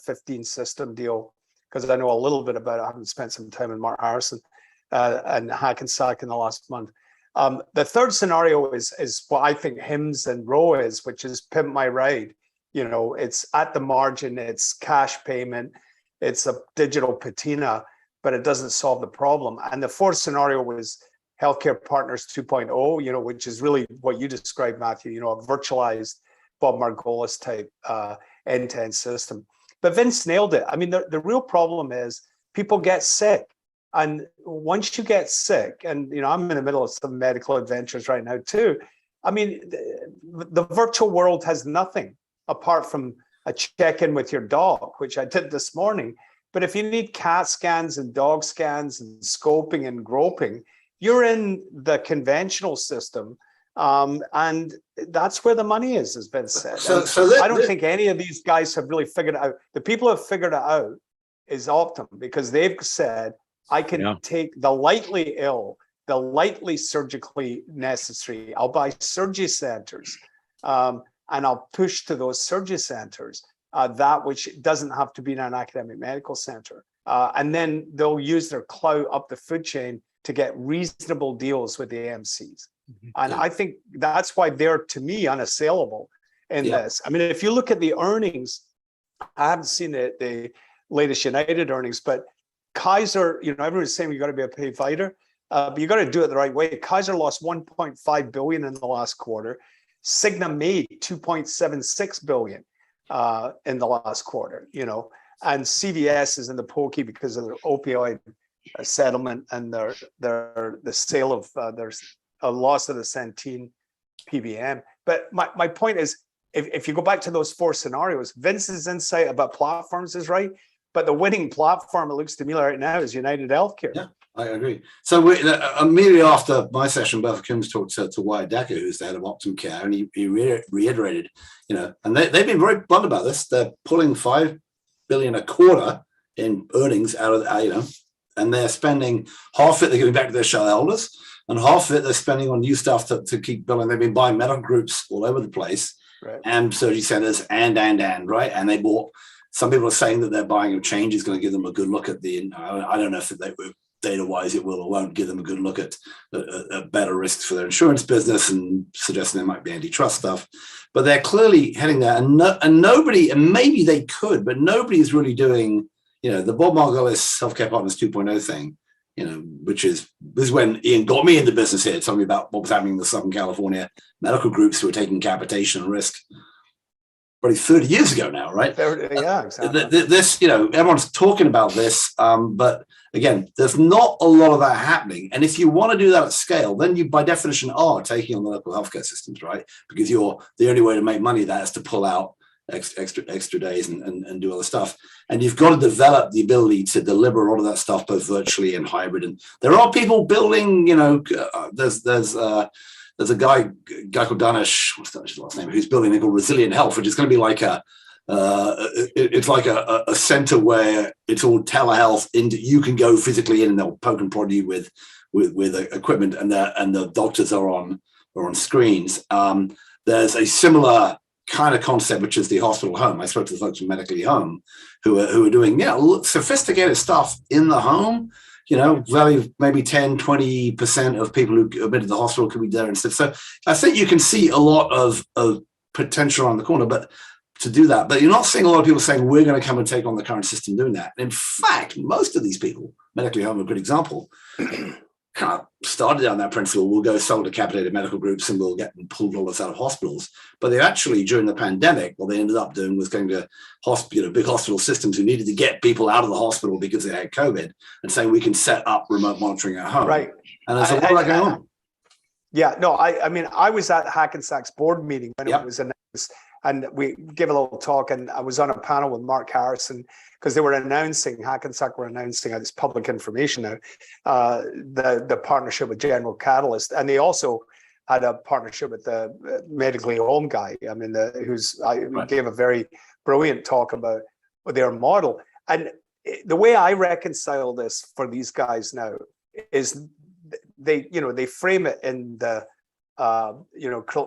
Speaker 2: 15 system deal, because I know a little bit about it. I haven't spent some time with Mark Harrison and Hackensack in the last month. The third scenario is what I think HIMSS and Row is, which is Pimp My Ride. It's at the margin, it's cash payment, it's a digital patina, but it doesn't solve the problem. And the fourth scenario was Healthcare Partners 2.0, which is really what you described, Matthew, a virtualized Bob Margolis type end-to-end system. But Vince nailed it. I mean, the real problem is people get sick. And once you get sick, and, I'm in the middle of some medical adventures right now too. I mean, the virtual world has nothing apart from a check-in with your dog, which I did this morning. But if you need CAT scans and dog scans and scoping and groping, you're in the conventional system. And that's where the money is, as Vince said. I don't think any of these guys have really figured it out. The people who have figured it out is Optum, because they've said, I can take the lightly ill, the lightly surgically necessary. I'll buy surgery centers and I'll push to those surgery centers. that which doesn't have to be in an academic medical center. And then they'll use their clout up the food chain to get reasonable deals with the AMCs. And I think that's why they're, to me, unassailable in this. I mean, if you look at the earnings, I haven't seen the latest United earnings, but Kaiser, everyone's saying you got to be a pay fighter, but you got to do it the right way. Kaiser lost 1.5 billion in the last quarter. Cigna made 2.76 billion in the last quarter, and CVS is in the pokey because of their opioid settlement and the sale of their loss of the Centene PBM. But my point is, if you go back to those four scenarios, Vince's insight about platforms is right, but the winning platform, it looks to me right now, is United Healthcare.
Speaker 1: Yeah, I agree. So immediately after my session, Bertha Coombs talked to Wyatt Decker, who's the head of Optum Care, and he reiterated, and they've been very blunt about this. They're pulling $5 billion a quarter in earnings out of and they're spending half of it, they're giving back to their shareholders, and half of it they're spending on new stuff to keep building. They've been buying medical groups all over the place, right, and surgery centers, and right. And they bought. Some people are saying that they're buying a change is going to give them a good look at I don't know if data-wise it will or won't give them a good look at better risks for their insurance business, and suggesting there might be antitrust stuff. But they're clearly heading there, and nobody, and maybe they could, but nobody is really doing, the Bob Margolis Healthcare Partners 2.0 thing, which is when Ian got me into business here, told me about what was happening in the Southern California medical groups who were taking capitation risk. Probably 30 years ago now, right?
Speaker 2: Yeah, exactly.
Speaker 1: This, everyone's talking about this, but again, there's not a lot of that happening. And if you want to do that at scale, then you, by definition, are taking on the local healthcare systems, right? Because the only way to make money there is to pull out extra days and do other stuff. And you've got to develop the ability to deliver all of that stuff both virtually and hybrid. And there are people building, there's a guy called Danish, what's his last name, who's building a thing called Resilient Health, which is going to be like it's like a center where it's all telehealth. You can go physically in, and they'll poke and prod you with equipment, and the doctors are on screens. There's a similar kind of concept, which is the hospital home. I spoke to the folks from Medically Home who are doing sophisticated stuff in the home. Value maybe 10-20% of people who admitted to the hospital could be there instead. So I think you can see a lot of potential around the corner, but to do that. But you're not seeing a lot of people saying we're going to come and take on the current system doing that. In fact, most of these people, Medically Home, a good example, kind of started down that principle. We'll go sell to capitated medical groups and we'll get them pulled all this out of hospitals. But they actually, during the pandemic, what they ended up doing was going to big hospital systems who needed to get people out of the hospital because they had COVID, and saying we can set up remote monitoring at home.
Speaker 2: Right.
Speaker 1: And there's a lot of that going on.
Speaker 2: Yeah, no, I mean, I was at Hackensack's board meeting when it was announced, and we gave a little talk, and I was on a panel with Mark Harrison, because they were Hackensack were announcing, this public information now, the partnership with General Catalyst, and they also had a partnership with the Medically Home guy. I mean, gave a very brilliant talk about their model. And the way I reconcile this for these guys now is they frame it in the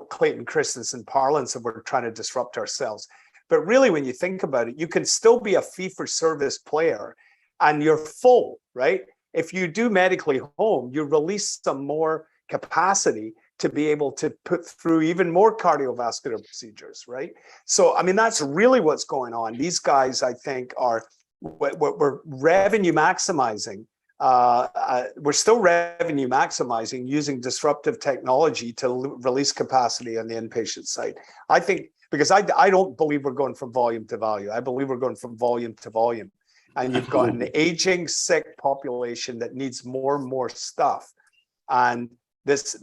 Speaker 2: Clayton Christensen parlance of we're trying to disrupt ourselves. But really, when you think about it, you can still be a fee-for-service player and you're full, right? If you do Medically Home, you release some more capacity to be able to put through even more cardiovascular procedures, right? So, I mean, that's really what's going on. These guys, I think, we're revenue maximizing. We're still revenue maximizing using disruptive technology to release capacity on the inpatient side. I think, because I don't believe we're going from volume to value. I believe we're going from volume to volume. And you've got an aging, sick population that needs more and more stuff. And that's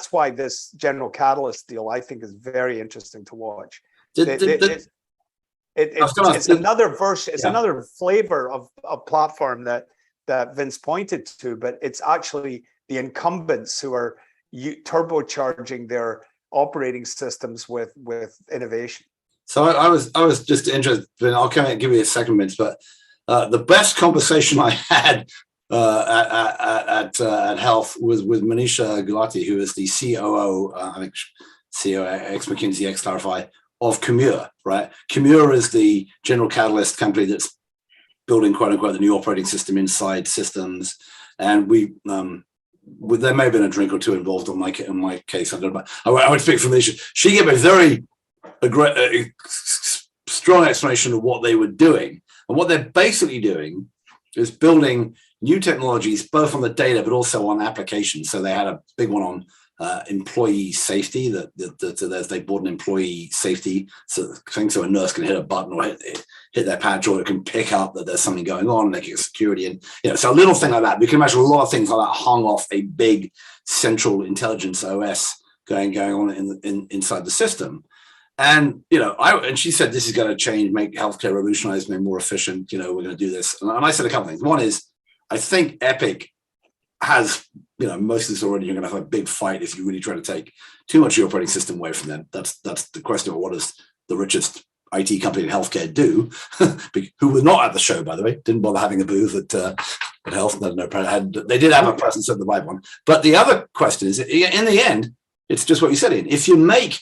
Speaker 2: why this General Catalyst deal, I think, is very interesting to watch. It's another version, it's another flavor of a platform that Vince pointed to, but it's actually the incumbents who are turbocharging their operating systems with innovation.
Speaker 1: So I was just interested, and I'll kind of give you a second, Vince, but the best conversation I had at Health was with Manisha Gulati, who is the COO, I think CEO ex McKinsey, ex Clarify, of Commure, right? Commure is the General Catalyst company that's building, quote unquote, the new operating system inside systems. And there may have been a drink or two involved in my case. I don't know. I won't speak from the issue. She gave a very strong explanation of what they were doing. And what they're basically doing is building new technologies, both on the data, but also on applications. So they had a big one on employee safety, that they bought an employee safety thing, so a nurse can hit a button or hit their patch, or it can pick up that there's something going on, they get security. And so a little thing like that. We can imagine a lot of things like that hung off a big central intelligence OS going on inside the system. And and she said this is going to change, make healthcare revolutionize, make more efficient. We're going to do this. And I said a couple things. One is, I think Epic has, most of this already. You're going to have a big fight if you really try to take too much of your operating system away from them. That's the question of what does the richest IT company in healthcare do? Who was not at the show, by the way, didn't bother having a booth at Health. They did have a presence at the live one. But the other question is, in the end, it's just what you said, Ian. If you make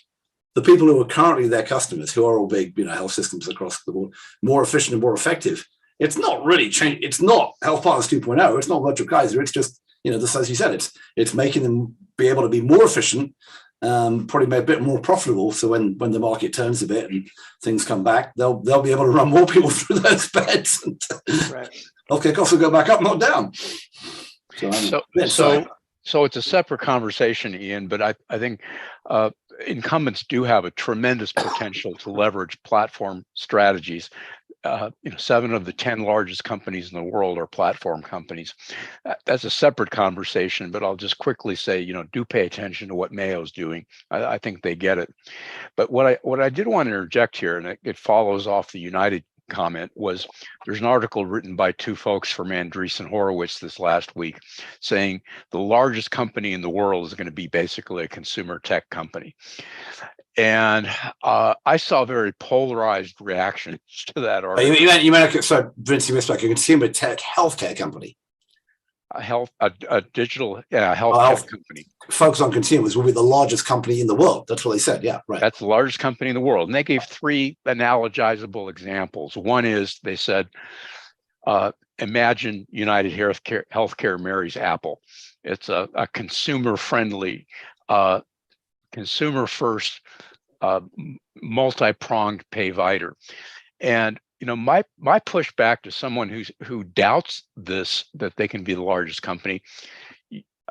Speaker 1: the people who are currently their customers, who are all big, health systems across the board, more efficient and more effective, it's not really change. It's not Health Partners 2.0. It's not Virtual Kaiser. It's just, just as you said, it's making them be able to be more efficient, probably a bit more profitable. So when the market turns a bit and things come back, they'll be able to run more people through those beds. And
Speaker 2: right.
Speaker 1: Healthcare costs will go back up, not down.
Speaker 3: So it's a separate conversation, Ian, but I think incumbents do have a tremendous potential to leverage platform strategies. 7 of the 10 largest companies in the world are platform companies. That's a separate conversation, but I'll just quickly say, do pay attention to what Mayo's doing. I think they get it. But what I did want to interject here, and it follows off the United comment, was there's an article written by 2 folks from Andreessen Horowitz this last week saying the largest company in the world is going to be basically a consumer tech company. And I saw very polarized reactions to that article.
Speaker 1: You meant so Vince, you missed, like a consumer tech healthcare company.
Speaker 3: A digital health company.
Speaker 1: Focus on consumers will be the largest company in the world. That's what they said. Yeah, right.
Speaker 3: That's the largest company in the world. And they gave 3 analogizable examples. One is, they said, imagine United Healthcare marries Apple. It's a consumer-friendly, consumer-first, multi-pronged payvider. And my pushback to someone who doubts this, that they can be the largest company,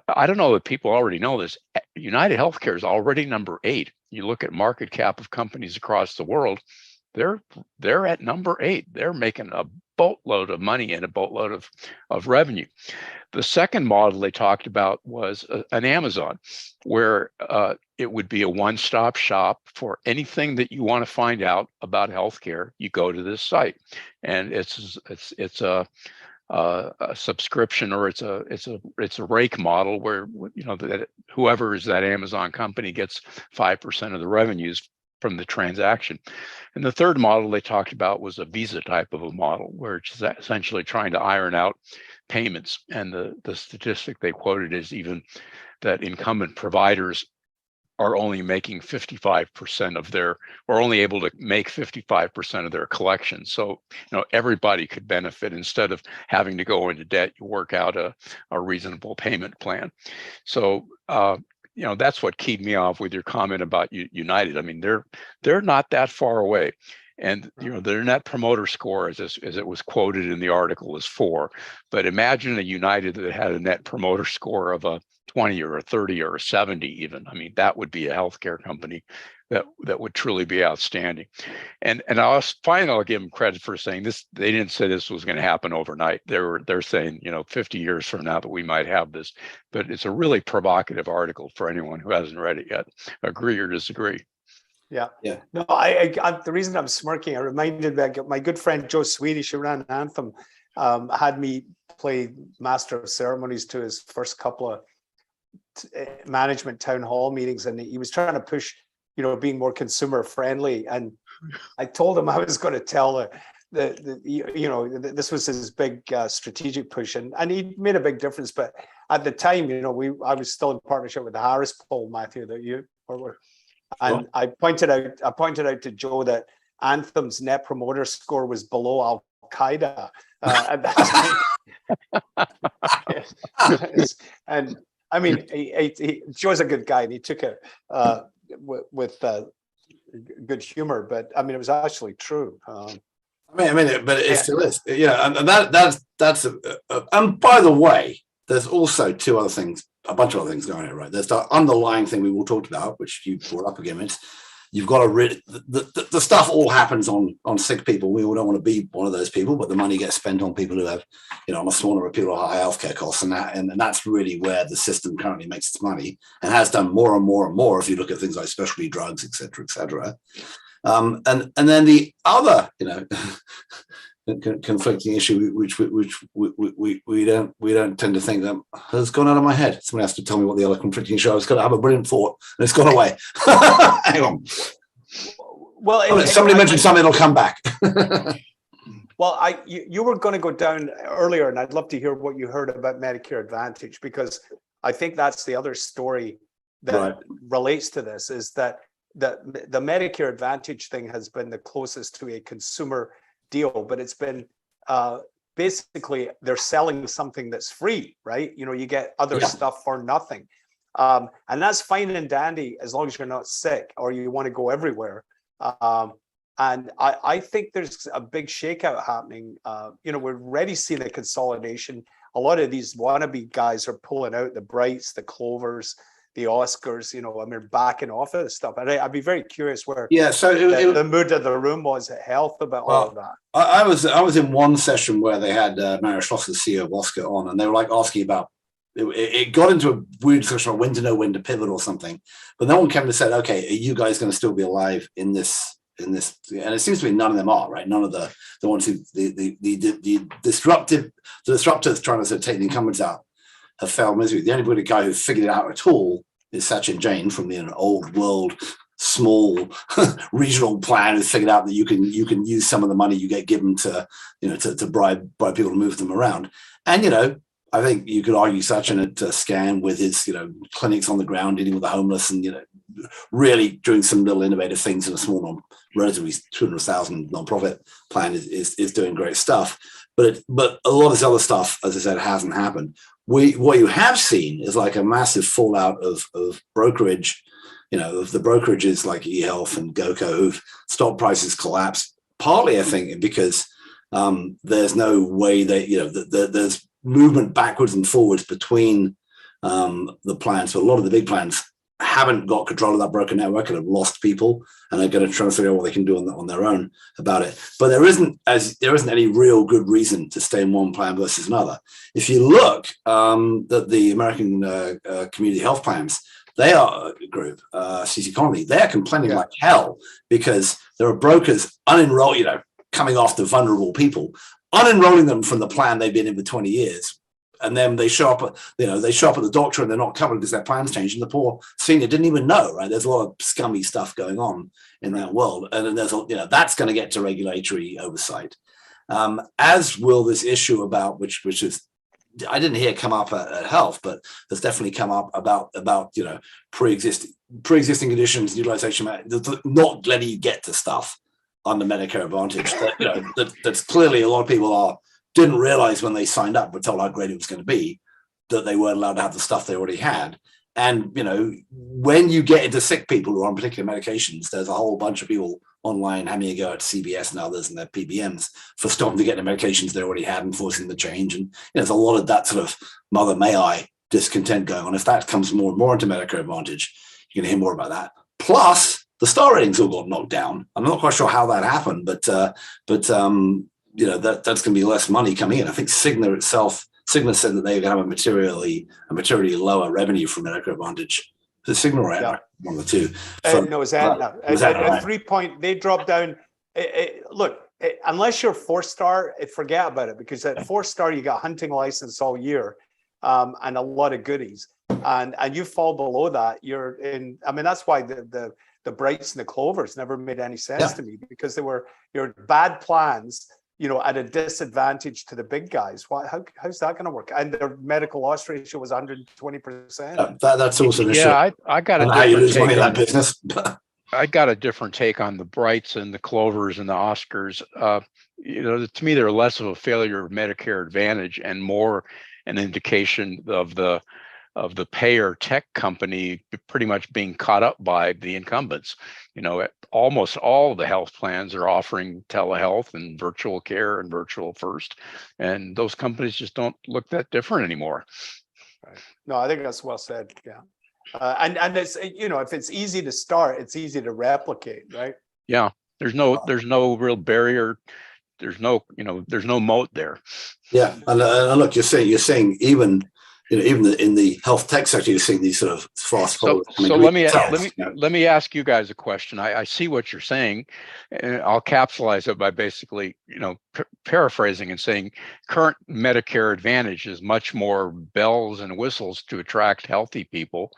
Speaker 3: I don't know if people already know this. United Healthcare is already number 8. You look at market cap of companies across the world, they're at number 8. They're making a boatload of money and a boatload of revenue. The second model they talked about was an Amazon, where it would be a one-stop shop for anything that you want to find out about healthcare. You go to this site, and it's a subscription, or it's a rake model where that whoever is that Amazon company gets 5% of the revenues from the transaction. And the third model they talked about was a Visa type of a model, where it's essentially trying to iron out payments. And the statistic they quoted is even that incumbent providers are only making 55% of their, or only able to make 55% of their collections. So, everybody could benefit. Instead of having to go into debt, you work out a reasonable payment plan. So, that's what keyed me off with your comment about United. I mean, they're not that far away. And their net promoter score, as it was quoted in the article, is 4. But imagine a United that had a net promoter score of a 20 or a 30 or a 70 even. I mean, that would be a healthcare company that would truly be outstanding. And I'll give them credit for saying this. They didn't say this was going to happen overnight. They're saying 50 years from now that we might have this. But it's a really provocative article for anyone who hasn't read it yet. Agree or disagree?
Speaker 2: Yeah. No, I the reason I'm smirking, I reminded me, my good friend Joe Swedish, who ran Anthem, had me play Master of Ceremonies to his first couple of management town hall meetings, and he was trying to push, being more consumer friendly. And I told him I was going to tell this was his big strategic push, and he made a big difference. But at the time, I was still in partnership with the Harris poll, Matthew, that you were And I pointed out to Joe that Anthem's net promoter score was below Al Qaeda at that time. And I mean, Joe's a good guy, and he took it with good humor. But I mean, it was actually true.
Speaker 1: But it still is. And that's. And by the way, there's also a bunch of other things going on, right? There's the underlying thing we all talked about, which you brought up again. You've got to really, the stuff all happens on sick people. We all don't want to be one of those people, but the money gets spent on people who have, on a smaller of people who have high healthcare costs, and that's really where the system currently makes its money, and has done more and more and more. If you look at things like specialty drugs, et cetera, et cetera. And then the other, conflicting issue, which we don't tend to think that has gone out of my head. Somebody has to tell me what the other conflicting issue. I was going to have a brilliant thought, and it's gone away. Hang on. Well, somebody mentioned something that'll come back.
Speaker 2: Well, you were going to go down earlier, and I'd love to hear what you heard about Medicare Advantage, because I think that's the other story that relates to this, is that the Medicare Advantage thing has been the closest to a consumer deal, but it's been basically they're selling something that's free, right? You get other stuff for nothing, and that's fine and dandy as long as you're not sick or you want to go everywhere. And I think there's a big shakeout happening. We're already seeing a consolidation. A lot of these wannabe guys are pulling out the Brights, the Clovers, the Oscars, backing off of this stuff. And I'd be very curious where the mood of the room was at Health about all of that.
Speaker 1: I was in one session where they had Mara Schlosser, CEO of Oscar, on, and they were like asking about, it got into a weird discussion on when to know when to pivot or something, but no one came and said, okay, are you guys going to still be alive in this? And it seems to be none of them are, right? None of the ones who the disruptors trying to sort of take the incumbents out have failed miserably. The only guy who figured it out at all is Sachin Jain from the old world, small regional plan, who figured out that you can use some of the money you get given to bribe people to move them around. And I think you could argue Sachin at Scan with his clinics on the ground dealing with the homeless, and really doing some little innovative things in a small relatively 200,000 nonprofit plan is doing great stuff. But a lot of this other stuff, as I said, hasn't happened. What you have seen is like a massive fallout of brokerage, of the brokerages like eHealth and GoCo, who've stock prices collapsed, partly I think because there's no way there's movement backwards and forwards between the plans. So a lot of the big plans haven't got control of that broker network and have lost people, and are going to try to figure out what they can do on their own about it. But there isn't any real good reason to stay in one plan versus another. If you look at the American community health plans, they are a group, CC Connolly, they're complaining like hell because there are brokers unenrolled, coming after vulnerable people, unenrolling them from the plan they've been in for 20 years. And then they show up at the doctor and they're not covered because their plans changed. And the poor senior didn't even know, right? There's a lot of scummy stuff going on in that world. And then there's, that's going to get to regulatory oversight. As will this issue about, which is, I didn't hear come up at Health, but there's definitely come up about pre-existing conditions, utilization, not letting you get to stuff under Medicare Advantage. That's clearly a lot of people didn't realize when they signed up, were told how great it was going to be, that they weren't allowed to have the stuff they already had. And, when you get into sick people who are on particular medications, there's a whole bunch of people online having a go at CBS and others and their PBMs for stopping to get the medications they already had and forcing the change. And there's a lot of that sort of mother may I discontent going on. If that comes more and more into Medicare Advantage, you're going to hear more about that. Plus, the star ratings all got knocked down. I'm not quite sure how that happened, but that's going to be less money coming in. I think Cigna said that they're going to have a materially lower revenue from Medicare Advantage. Is it Cigna or Aetna? One of the two.
Speaker 2: No, it's Aetna. At 3 point, they dropped down. Unless you're 4-star, forget about it, because at 4-star you got hunting license all year, and a lot of goodies. And you fall below that, you're in. I mean, that's why the Brights and the Clovers never made any sense to me, because they were your bad plans at a disadvantage to the big guys. How's that going to work? And their medical loss ratio was 120%.
Speaker 1: That's also an issue.
Speaker 3: Yeah, I got a
Speaker 1: how you
Speaker 3: different
Speaker 1: lose money
Speaker 3: take
Speaker 1: in
Speaker 3: on
Speaker 1: that business.
Speaker 3: I got a different take on the Brights and the Clovers and the Oscars. To me, they're less of a failure of Medicare Advantage and more an indication of the payer tech company pretty much being caught up by the incumbents. Almost all the health plans are offering telehealth and virtual care and virtual first, and those companies just don't look that different anymore.
Speaker 2: Right. No, I think that's well said. Yeah. And it's, if it's easy to start, it's easy to replicate, right?
Speaker 3: Yeah. There's no real barrier. There's no moat there.
Speaker 1: Yeah. And look, you're saying even in the health tech sector, you're seeing these sort of fast forward.
Speaker 3: So let me ask you guys a question. I see what you're saying, and I'll capsulize it by basically, paraphrasing and saying current Medicare Advantage is much more bells and whistles to attract healthy people.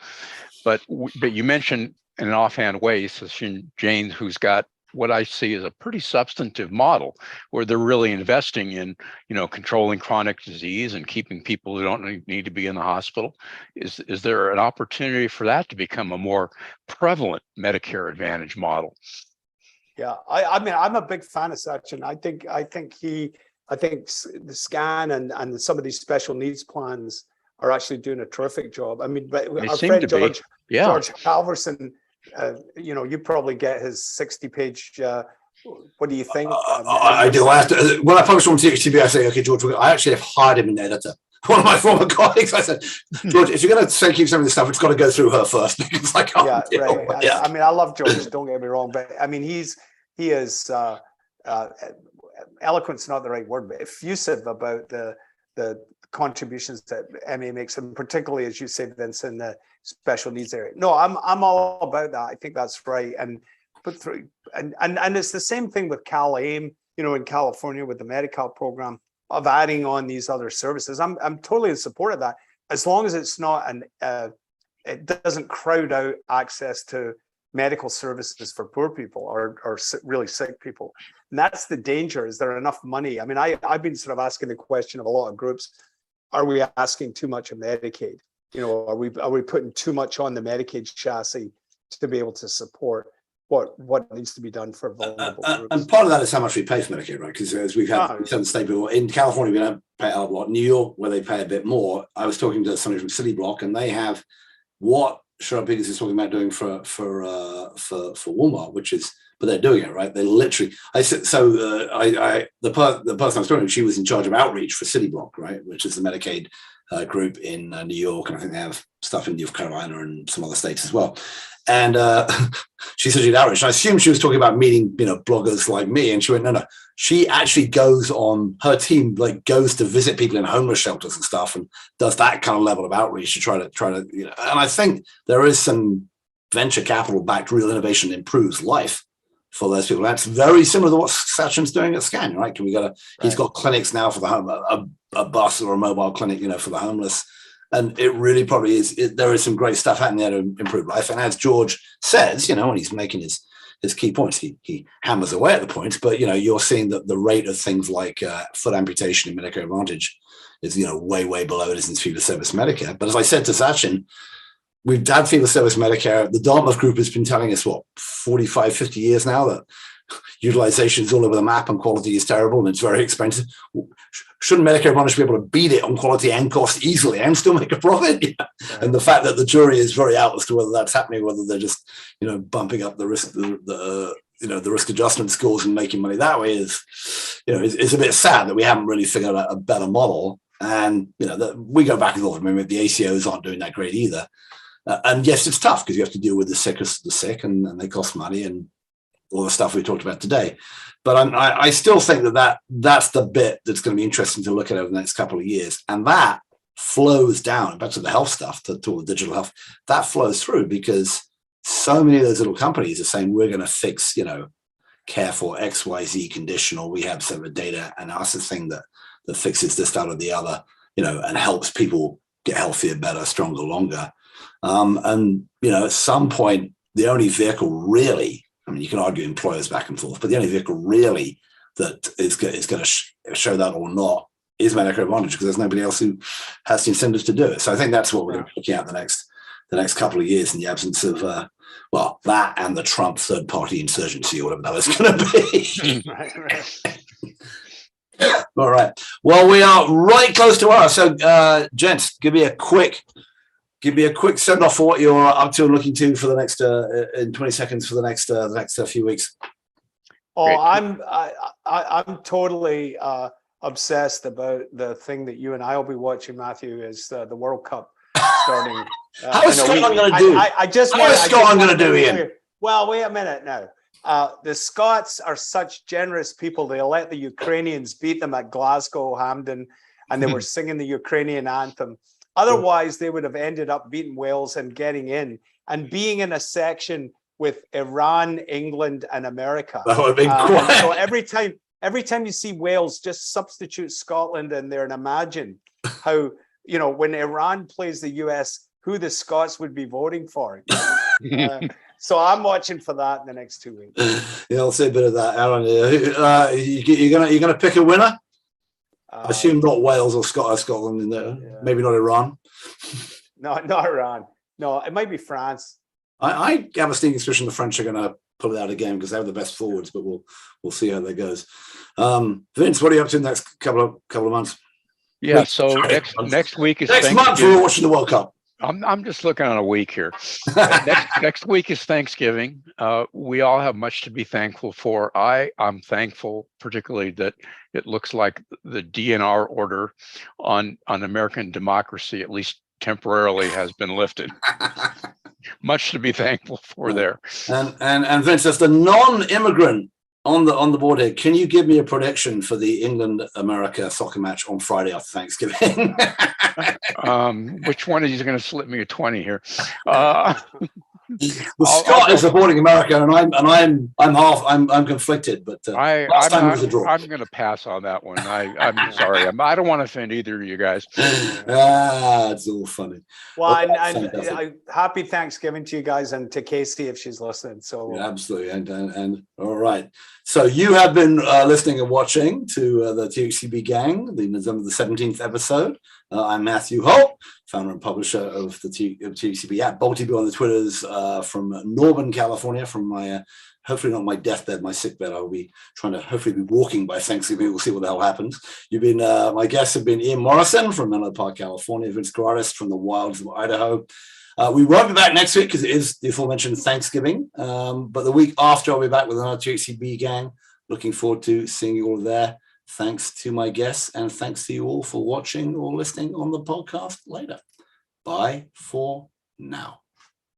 Speaker 3: But you mentioned in an offhand way, Sachin Jain, who's got what I see as a pretty substantive model where they're really investing in, controlling chronic disease and keeping people who don't need to be in the hospital. Is there an opportunity for that to become a more prevalent Medicare Advantage model?
Speaker 2: Yeah, I mean, I'm a big fan of Sachin. I think the SCAN and some of these special needs plans are actually doing a terrific job. I mean, but our friend George Halverson, you probably get his 60-page. What do you think?
Speaker 1: I do. I have to, when I publish on THCB, I say, okay, George, I actually have hired him an editor. One of my former colleagues, I said, George, if you're going to keep some of this stuff, it's got to go through her first because I can't.
Speaker 2: I mean, I love George. Don't get me wrong, but I mean, he is eloquent's not the right word, but effusive about the contributions that MA makes, and particularly, as you say, Vince, in the special needs area. No, I'm all about that. I think that's right. And it's the same thing with CalAIM, in California with the Medi-Cal program of adding on these other services. I'm totally in support of that, as long as it's not it doesn't crowd out access to medical services for poor people or really sick people. And that's the danger. Is there enough money? I mean, I've been sort of asking the question of a lot of groups: are we asking too much of Medicaid? Are we putting too much on the Medicaid chassis to be able to support what needs to be done for vulnerable groups?
Speaker 1: And part of that is how much we pay for Medicaid, right? Because as we've had some state people in California, we don't pay a lot. New York, where they pay a bit more. I was talking to somebody from City Block, and they have what Sherrod Biggins is talking about doing for Walmart, but they're doing it, right? They literally. I said so. The person I was talking to, she was in charge of outreach for City Block, right, which is the Medicaid group in New York, and I think they have stuff in North Carolina and some other states as well. And she said she'd outreach. And I assumed she was talking about meeting, bloggers like me. And she went, no. She actually goes on, her team goes to visit people in homeless shelters and stuff, and does that kind of level of outreach to try to. And I think there is some venture capital backed real innovation that improves life for those people. That's very similar to what Sachin's doing at SCAN, right? He's got clinics now for the home, a bus or a mobile clinic, for the homeless. And it really probably is. There is some great stuff happening there to improve life. And as George says, when he's making his key points, he hammers away at the points. But you're seeing that the rate of things like foot amputation in Medicare Advantage is way below it is in fee-for-service Medicare. But as I said to Sachin, we've had fee-for-service Medicare. The Dartmouth group has been telling us 45, 50 years now that utilization is all over the map and quality is terrible and it's very expensive. Shouldn't Medicare Advantage be able to beat it on quality and cost easily and still make a profit? Yeah. Right. And the fact that the jury is very out as to whether that's happening, whether they're just bumping up the risk, the risk adjustment scores and making money that way is a bit sad that we haven't really figured out a better model. And that we go back and forth. I mean, the ACOs aren't doing that great either. And yes, it's tough because you have to deal with the sick and they cost money and all the stuff we talked about today. But I still think that's the bit that's going to be interesting to look at over the next couple of years. And that flows down back to the health stuff, to all the digital health. That flows through because so many of those little companies are saying, we're going to fix, care for XYZ condition, or we have some data analysis thing that fixes this, that, or the other, and helps people get healthier, better, stronger, longer. At some point, the only vehicle really, I mean, you can argue employers back and forth, but the only vehicle really that is going to show that or not is Medicare Advantage, because there's nobody else who has the incentives to do it. So I think that's what we're going to be looking at the next couple of years, in the absence of that and the Trump third party insurgency, or whatever that is going to be.
Speaker 2: Right.
Speaker 1: All right. Well, we are right close to hour. So, gents, give me a quick send off for what you're up to and looking to for the next in 20 seconds for the next few weeks.
Speaker 2: Oh,
Speaker 3: Great.
Speaker 2: I'm totally obsessed about the thing that you and I will be watching, Matthew, is the World Cup starting.
Speaker 1: How is Scotland going to do? How is Scotland going to do, Ian?
Speaker 2: Well, wait a minute now. The Scots are such generous people. They let the Ukrainians beat them at Glasgow, Hampden, and they were singing the Ukrainian anthem. Otherwise, they would have ended up beating Wales and getting in and being in a section with Iran, England, and America.
Speaker 1: That would have been quiet.
Speaker 2: So every time you see Wales, just substitute Scotland in there and imagine how, when Iran plays the US, who the Scots would be voting for. So I'm watching for that in the next 2 weeks.
Speaker 1: Yeah, I'll say a bit of that, Aaron. You're gonna pick a winner? I assume not Wales or Scotland in there. Yeah. Maybe not Iran.
Speaker 2: No, not Iran. No, it might be France.
Speaker 1: I have a sneaking suspicion the French are going to pull it out again because they have the best forwards, but we'll see how that goes. Vince, what are you up to in the next couple of months?
Speaker 3: Yeah, so next week is
Speaker 1: next month we're watching the World Cup.
Speaker 3: I'm just looking at a week here. Next week is Thanksgiving. We all have much to be thankful for. I'm thankful, particularly, that it looks like the DNR order on American democracy, at least temporarily, has been lifted. Much to be thankful for there.
Speaker 1: And Vince, as the non-immigrant on the board here, can you give me a prediction for the England-America soccer match on Friday after Thanksgiving?
Speaker 3: Which one is going to slip me a 20 here?
Speaker 1: Scott is supporting America, and I'm conflicted. But last time it was a draw.
Speaker 3: I'm going to pass on that one. I'm sorry. I don't want to offend either of you guys.
Speaker 1: It's all funny.
Speaker 2: Well, and happy Thanksgiving to you guys, and to Casey if she's listening. So
Speaker 1: yeah, absolutely, and all right. So you have been listening and watching to the THCB Gang, the November the 17th episode. I'm Matthew Holt, founder and publisher of the THCB app, Bolty on the Twitters from Northern California, from my, hopefully not my deathbed, my sickbed. I'll be trying to hopefully be walking by Thanksgiving. We'll see what the hell happens. You've been, my guests have been Ian Morrison from Menlo Park, California, Vince Kuraitis from the wilds of Idaho. We won't be back next week because it is the aforementioned Thanksgiving, but the week after I'll be back with another THCB Gang. Looking forward to seeing you all there. Thanks to my guests, and thanks to you all for watching or listening on the podcast later. Bye for now.